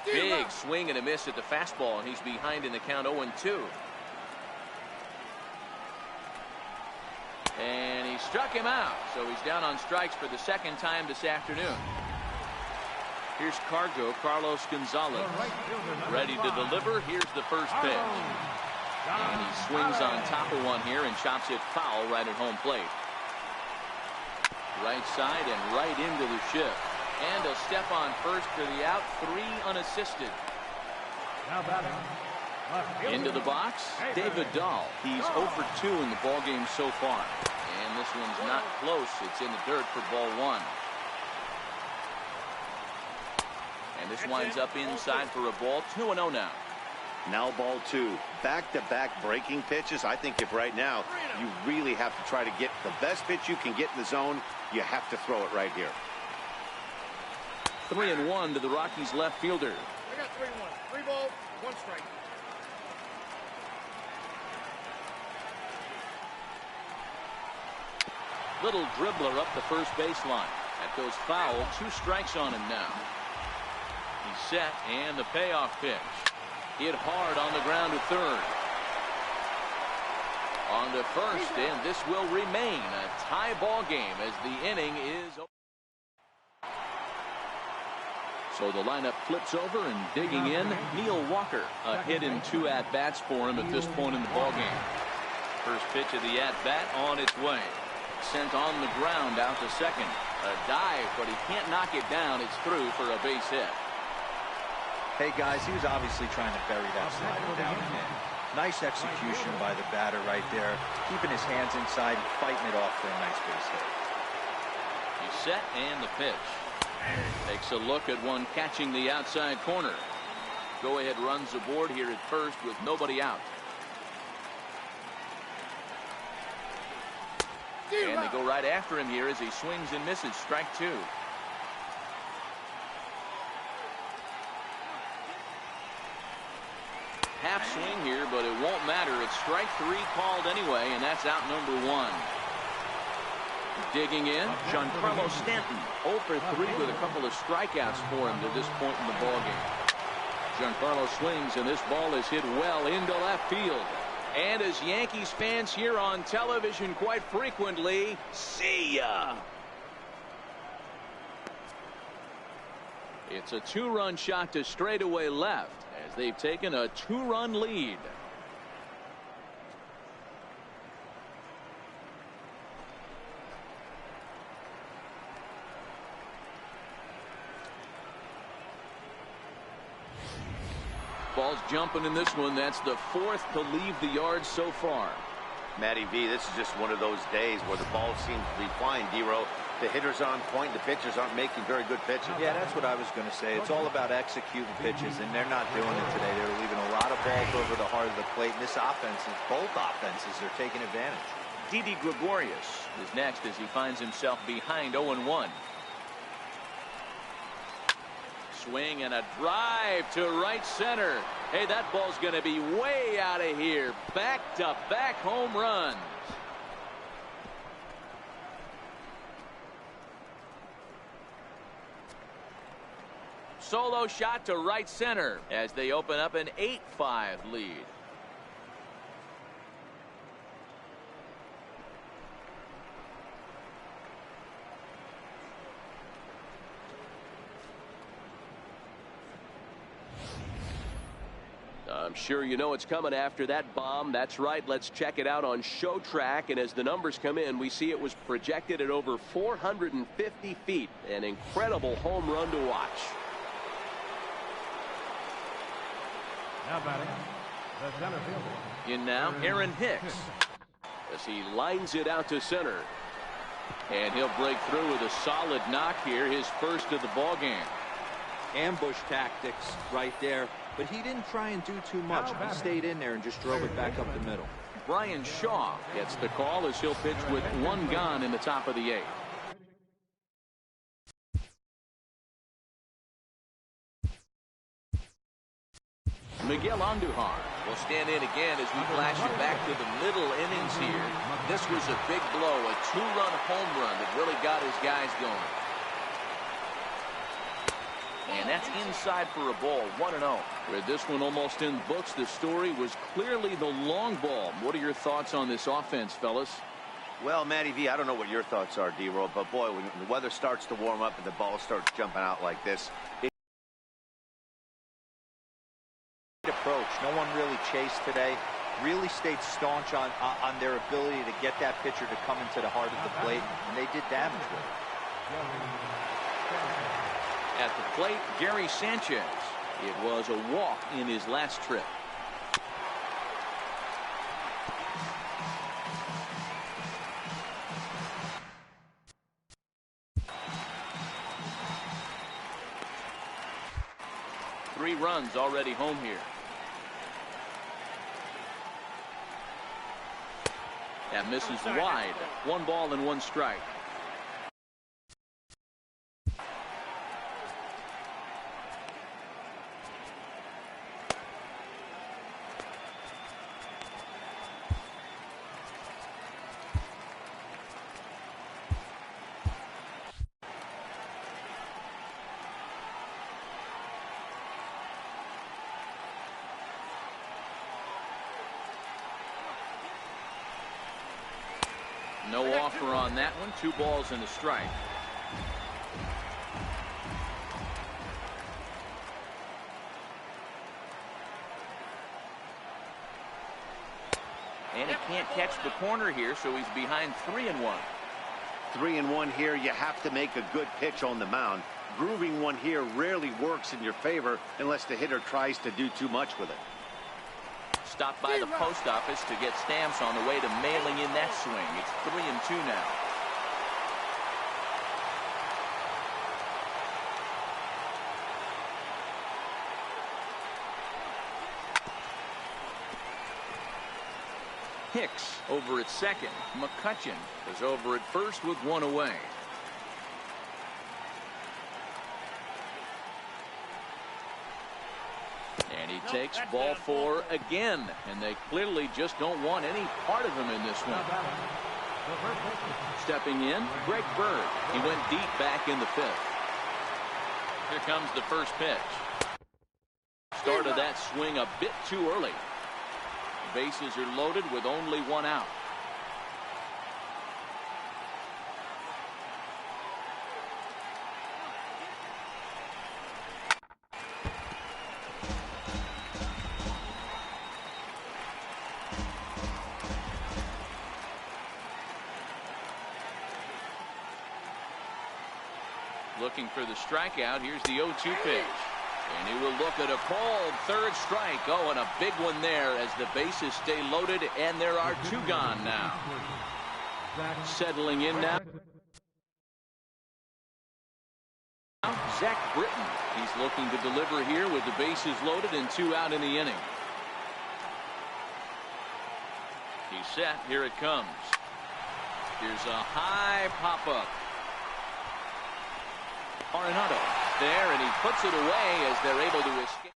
Big swing and a miss at the fastball, and he's behind in the count 0-2. And he struck him out, so he's down on strikes for the 2nd time this afternoon. Here's Carlos Gonzalez. Ready to deliver. Here's the first pitch. And he swings on top of one here and chops it foul right at home plate. Right side and right into the shift. And he'll step on first for the out. 3 unassisted. Into the box, David Dahl. He's 0 for 2 in the ballgame so far. And this one's not close. It's in the dirt for ball 1. And this winds up inside for a ball. 2-0 now. Now ball 2. Back-to-back breaking pitches. I think if right now you really have to try to get the best pitch you can get in the zone, you have to throw it right here. 3-1 to the Rockies left fielder. I got 3-1. 3 balls, 1 strike. Little dribbler up the first baseline. That goes foul. 2 strikes on him now. set, and the payoff pitch. Hit hard on the ground to third. On to first, and this will remain a tie ball game as the inning is over. So the lineup flips over, and digging in, Neil Walker. A hit in 2 at-bats for him at this point in the ballgame. First pitch of the at-bat on its way. Sent on the ground out to second. A dive, but he can't knock it down. It's through for a base hit. Hey, guys, he was obviously trying to bury that slider down and in. Nice execution by the batter right there. Keeping his hands inside, fighting it off for a nice base hit. He's set, and the pitch. Takes a look at one catching the outside corner. Go-ahead runs aboard here at first with nobody out. And they go right after him here as he swings and misses. Strike 2. Half swing here, but it won't matter. It's strike 3 called anyway, and that's out number 1. Digging in, Giancarlo Stanton, 0 for 3 with a couple of strikeouts for him to this point in the ballgame. Giancarlo swings, and this ball is hit well into left field. And as Yankees fans hear on television quite frequently, see ya! It's a 2-run shot to straightaway left as they've taken a 2-run lead. Ball's jumping in this one. That's the 4th to leave the yard so far. Matty V, this is just one of those days where the ball seems to be flying, D-Row. The hitter's on point. The pitchers aren't making very good pitches. Yeah, that's what I was going to say. It's all about executing pitches, and they're not doing it today. They're leaving a lot of balls over the heart of the plate, and this offense, both offenses, are taking advantage. Didi Gregorius is next as he finds himself behind 0-1. Swing and a drive to right center. Hey, that ball's going to be way out of here. Back-to-back home runs. Solo shot to right center as they open up an 8-5 lead. I'm sure you know it's coming after that bomb. That's right. Let's check it out on Show Track. And as the numbers come in, we see it was projected at over 450 feet. An incredible home run to watch. Now batting, the center fielder. In now, Aaron Hicks as he lines it out to center. And he'll break through with a solid knock here, his first of the ball game. Ambush tactics right there. But he didn't try and do too much. He stayed in there and just drove it back up the middle. Brian Shaw gets the call as he'll pitch with 1 gone in the top of the 8th. Miguel Andujar will stand in again as we flash it back to the middle innings here. This was a big blow, a 2-run home run that really got his guys going. And that's inside for a ball, 1-0. With this one almost in books, the story was clearly the long ball. What are your thoughts on this offense, fellas? Well, Matty V, I don't know what your thoughts are, D-Roll, but boy, when the weather starts to warm up and the ball starts jumping out like this, approach. No one really chased today. Really stayed staunch on their ability to get that pitcher to come into the heart of the plate, and they did damage with it. At the plate, Gary Sanchez. It was a walk in his last trip. Three runs already home here. That misses wide. 1 ball and 1 strike. No offer on that one. 2 balls and a strike. And he can't catch the corner here, so he's behind 3-1. 3-1 here. You have to make a good pitch on the mound. Grooving one here rarely works in your favor unless the hitter tries to do too much with it. Stopped by the post office to get stamps on the way to mailing in that swing. It's 3-2 now. Hicks over at second. McCutcheon is over at first with 1 away. And he takes ball 4 again, and they clearly just don't want any part of him in this one. Stepping in, Greg Bird. He went deep back in the 5th. Here comes the first pitch. Started that swing a bit too early. Bases are loaded with only 1 out. Looking for the strikeout. Here's the 0-2 pitch. And he will look at a called 3rd strike. Oh, and a big one there as the bases stay loaded, and there are 2 gone now. Settling in now, Zach Britton. He's looking to deliver here with the bases loaded and 2 out in the inning. He's set. Here it comes. Here's a high pop-up. Arenado there, and he puts it away as they're able to escape.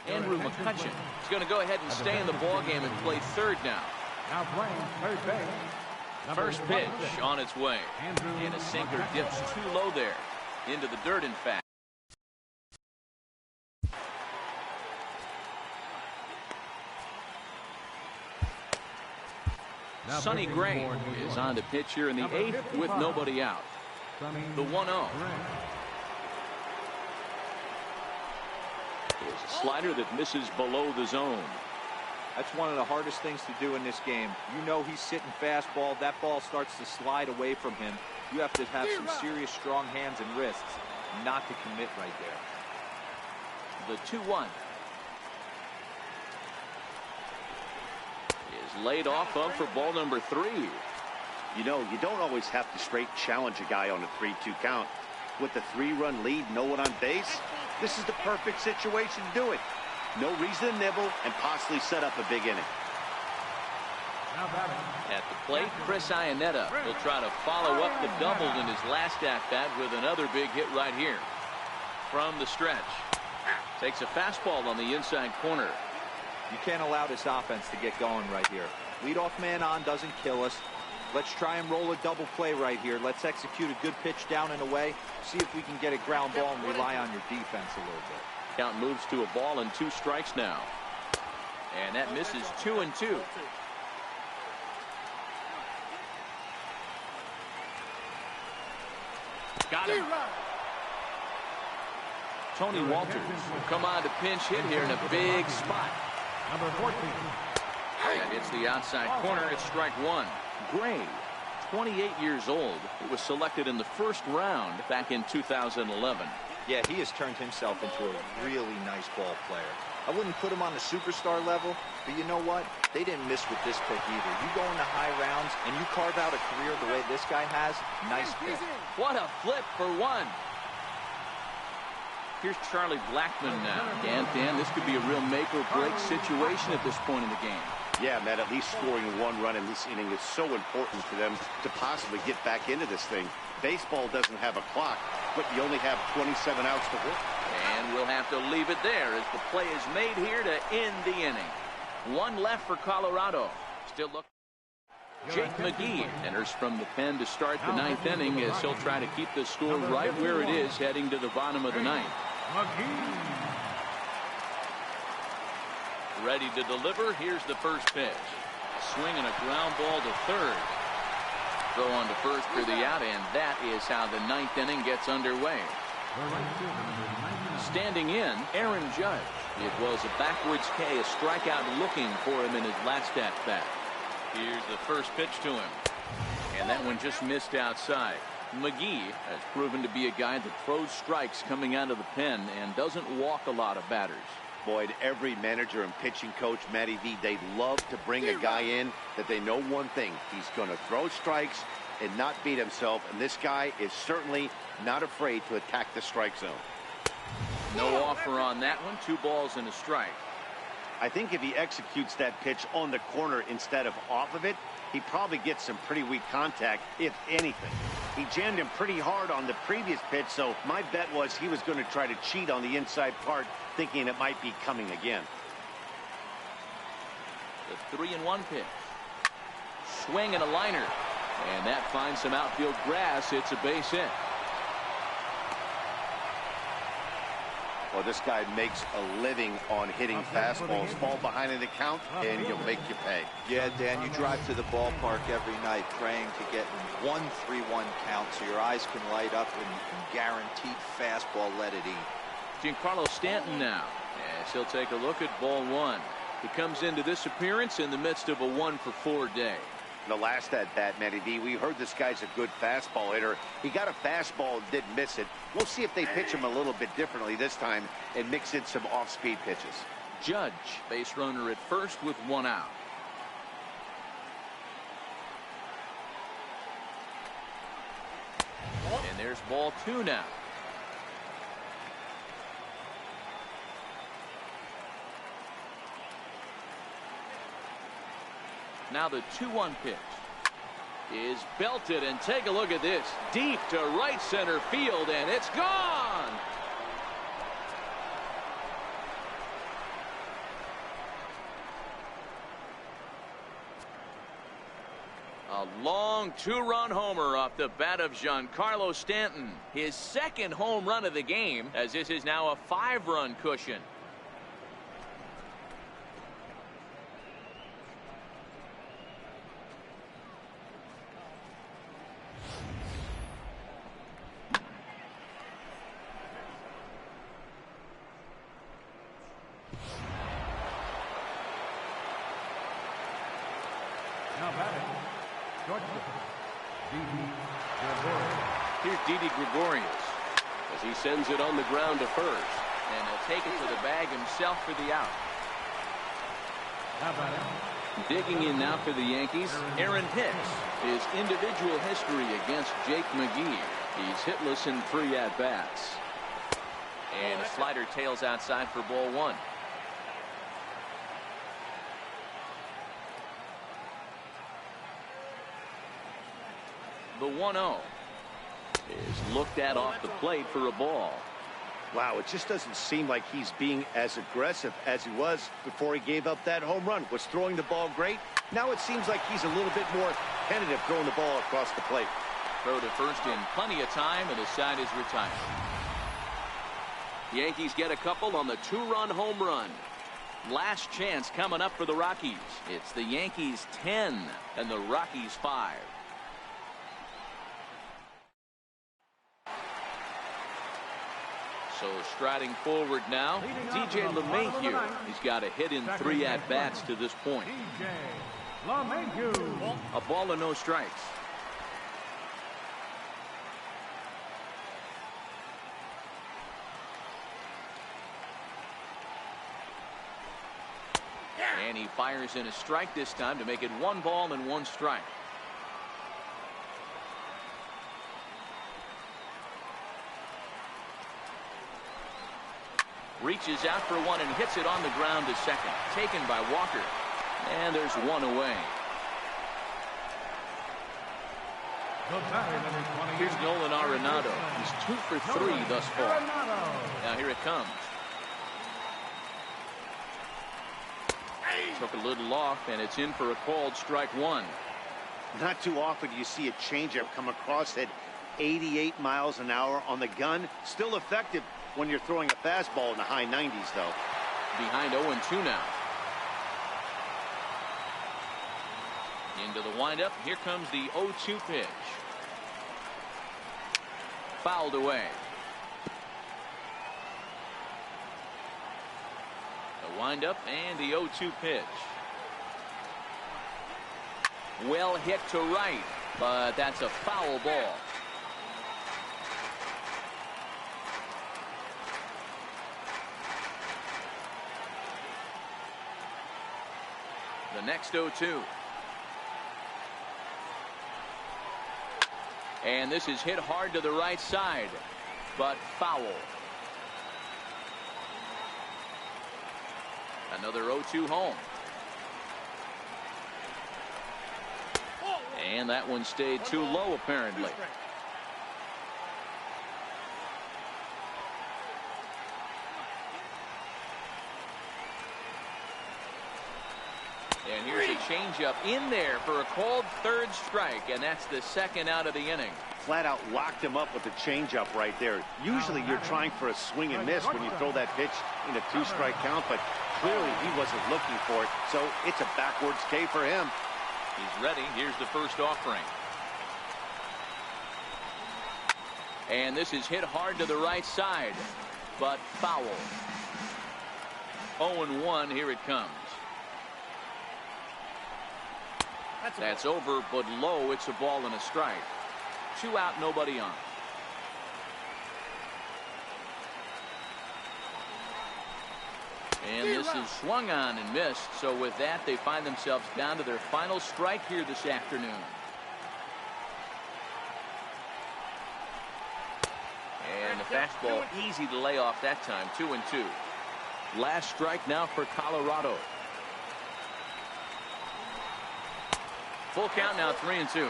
Andrew McCutcheon is going to go ahead and stay in the ballgame and play 3rd now. Now playing third base. First pitch on its way. And a sinker dips too low there. Into the dirt, in fact. Sonny Gray is on to pitch here in the 8th with nobody out. The 1-0. Is a slider that misses below the zone. That's one of the hardest things to do in this game. You know he's sitting fastball. That ball starts to slide away from him. You have to have some serious strong hands and wrists not to commit right there. The 2-1 is laid off of for ball number 3. You know, you don't always have to straight challenge a guy on a 3-2 count. With the 3-run lead, no one on base, this is the perfect situation to do it. No reason to nibble and possibly set up a big inning. At the plate, Chris Iannetta will try to follow up the double in his last at-bat with another big hit right here. From the stretch. Takes a fastball on the inside corner. You can't allow this offense to get going right here. Leadoff man on doesn't kill us. Let's try and roll a double play right here. Let's execute a good pitch down and away. See if we can get a ground ball and rely on your defense a little bit. Count moves to a ball and 2 strikes now. And that misses 2-2. Got him. Tony Walters will come on to pinch hit here in a big spot. Number 14. And it's the outside corner. It's strike 1. Gray, 28 years old. He was selected in the 1st round back in 2011. Yeah, he has turned himself into a really nice ball player. I wouldn't put him on the superstar level, but you know what? They didn't miss with this pick either. You go into high rounds and you carve out a career the way this guy has, nice pick. What a flip for 1. Here's Charlie Blackmon now. And Dan, this could be a real make or break situation at this point in the game. Yeah, Matt, at least scoring 1 run in this inning is so important for them to possibly get back into this thing. Baseball doesn't have a clock, but you only have 27 outs to work. And we'll have to leave it there as the play is made here to end the inning. 1 left for Colorado. Still looking. Jake McGee enters from the pen to start the 9th inning as he'll try to keep the score right where it is heading to the bottom of the 9th. Ready to deliver. Here's the first pitch. Swing and a ground ball to 3rd. Throw on to first for the out, and that is how the ninth inning gets underway. Standing in, Aaron Judge. It was a backwards K, a strikeout looking for him in his last at-bat. Here's the first pitch to him. And that one just missed outside. McGee has proven to be a guy that throws strikes coming out of the pen and doesn't walk a lot of batters. Boyd, every manager and pitching coach, Matty V, they love to bring a guy in that they know one thing. He's going to throw strikes and not beat himself. And this guy is certainly not afraid to attack the strike zone. No offer on that one. 2 balls and a strike. I think if he executes that pitch on the corner instead of off of it, he probably gets some pretty weak contact, if anything. He jammed him pretty hard on the previous pitch, so my bet was he was going to try to cheat on the inside part, thinking it might be coming again. The 3-1 pitch. Swing and a liner. And that finds some outfield grass. It's a base hit. Well, this guy makes a living on hitting fastballs. Fall behind in the count, and he'll make you pay. Yeah, Dan, you drive to the ballpark every night praying to get 1-3-1 count so your eyes can light up and you can guaranteed fastball let it eat. Giancarlo Stanton now, as he'll take a look at ball 1. He comes into this appearance in the midst of a 1-for-4 day. The last at-bat, Matty V, we heard this guy's a good fastball hitter. He got a fastball and didn't miss it. We'll see if they pitch him a little bit differently this time and mix in some off-speed pitches. Judge, base runner at first with 1 out. And there's ball 2 now. Now the 2-1 pitch is belted, and take a look at this. Deep to right center field, and it's gone. A long 2-run homer off the bat of Giancarlo Stanton. His second home run of the game, as this is now a 5-run cushion. Here's Didi Gregorius as he sends it on the ground to first, and he'll take it to the bag himself for the out. Digging in now for the Yankees, Aaron Hicks. His individual history against Jake McGee. He's hitless in 3 at-bats. And a slider tails outside for ball 1. The 1-0 is looked at off the plate for a ball. Wow, it just doesn't seem like he's being as aggressive as he was before he gave up that home run. Was throwing the ball great. Now it seems like he's a little bit more tentative throwing the ball across the plate. Throw to first in plenty of time, and the side is retired. The Yankees get a couple on the 2-run home run. Last chance coming up for the Rockies. It's the Yankees 10 and the Rockies 5. So striding forward now, DJ LeMahieu. He's got a hit in 3 at-bats to this point. A ball and no strikes. And he fires in a strike this time to make it 1 ball and 1 strike. Reaches out for 1 and hits it on the ground to second. Taken by Walker. And there's 1 away. Here's Nolan Arenado. He's 2 for 3 thus far. Now here it comes. Took a little off, and it's in for a called strike 1. Not too often you see a changeup come across at 88 miles an hour on the gun. Still effective when you're throwing a fastball in the high 90s, though. Behind 0-2 now. Into the windup. Here comes the 0-2 pitch. Fouled away. The windup and the 0-2 pitch. Well hit to right, but that's a foul ball. The next 0-2. And this is hit hard to the right side, but foul. Another 0-2 home. And that one stayed too low, apparently. And here's a changeup in there for a called third strike, and that's the second out of the inning. Flat out locked him up with the changeup right there. Usually you're trying for a swing and miss when you throw that pitch in a 2-strike count, but clearly he wasn't looking for it, so it's a backwards K for him. He's ready. Here's the first offering. And this is hit hard to the right side, but foul. 0-1, here it comes. That's over, but low. It's a ball and a strike. 2 out, nobody on. And this is swung on and missed. So with that, they find themselves down to their final strike here this afternoon. And the fastball easy to lay off that time. 2-2. Last strike now for Colorado. Full count now, 3-2.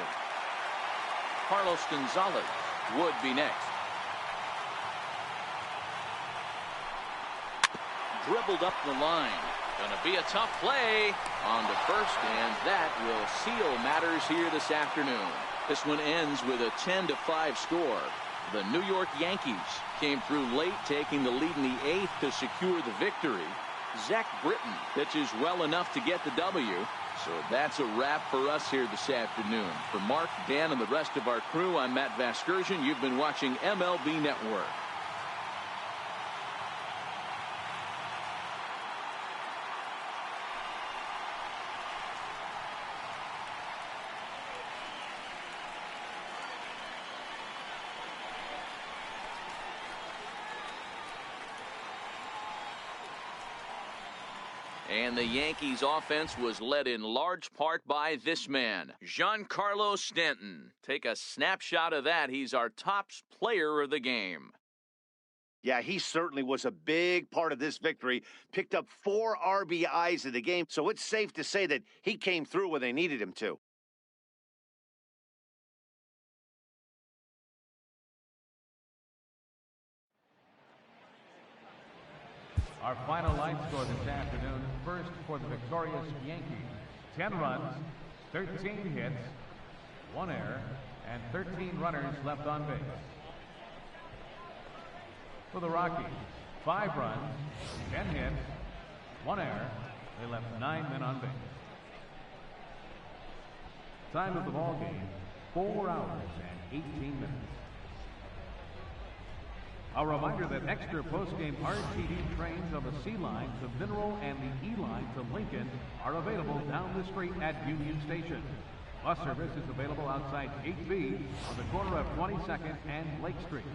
Carlos Gonzalez would be next. Dribbled up the line. Gonna be a tough play on to first, and that will seal matters here this afternoon. This one ends with a 10-5 score. The New York Yankees came through late, taking the lead in the 8th to secure the victory. Zach Britton pitches well enough to get the W. So that's a wrap for us here this afternoon. For Mark, Dan, and the rest of our crew, I'm Matt Vasgersian. You've been watching MLB Network. And the Yankees offense was led in large part by this man, Giancarlo Stanton. Take a snapshot of that. He's our top player of the game. Yeah, he certainly was a big part of this victory. Picked up 4 RBIs in the game, so it's safe to say that he came through when they needed him to. Our final line score this afternoon. First for the victorious Yankees. 10 runs, 13 hits, 1 error, and 13 runners left on base. For the Rockies, 5 runs, 10 hits, 1 error. They left 9 men on base. Time of the ball game, 4 hours and 18 minutes. A reminder that extra post-game RTD trains of the C line to Mineral and the E line to Lincoln are available down the street at Union Station. Bus service is available outside Gate B on the corner of 22nd and Lake Street.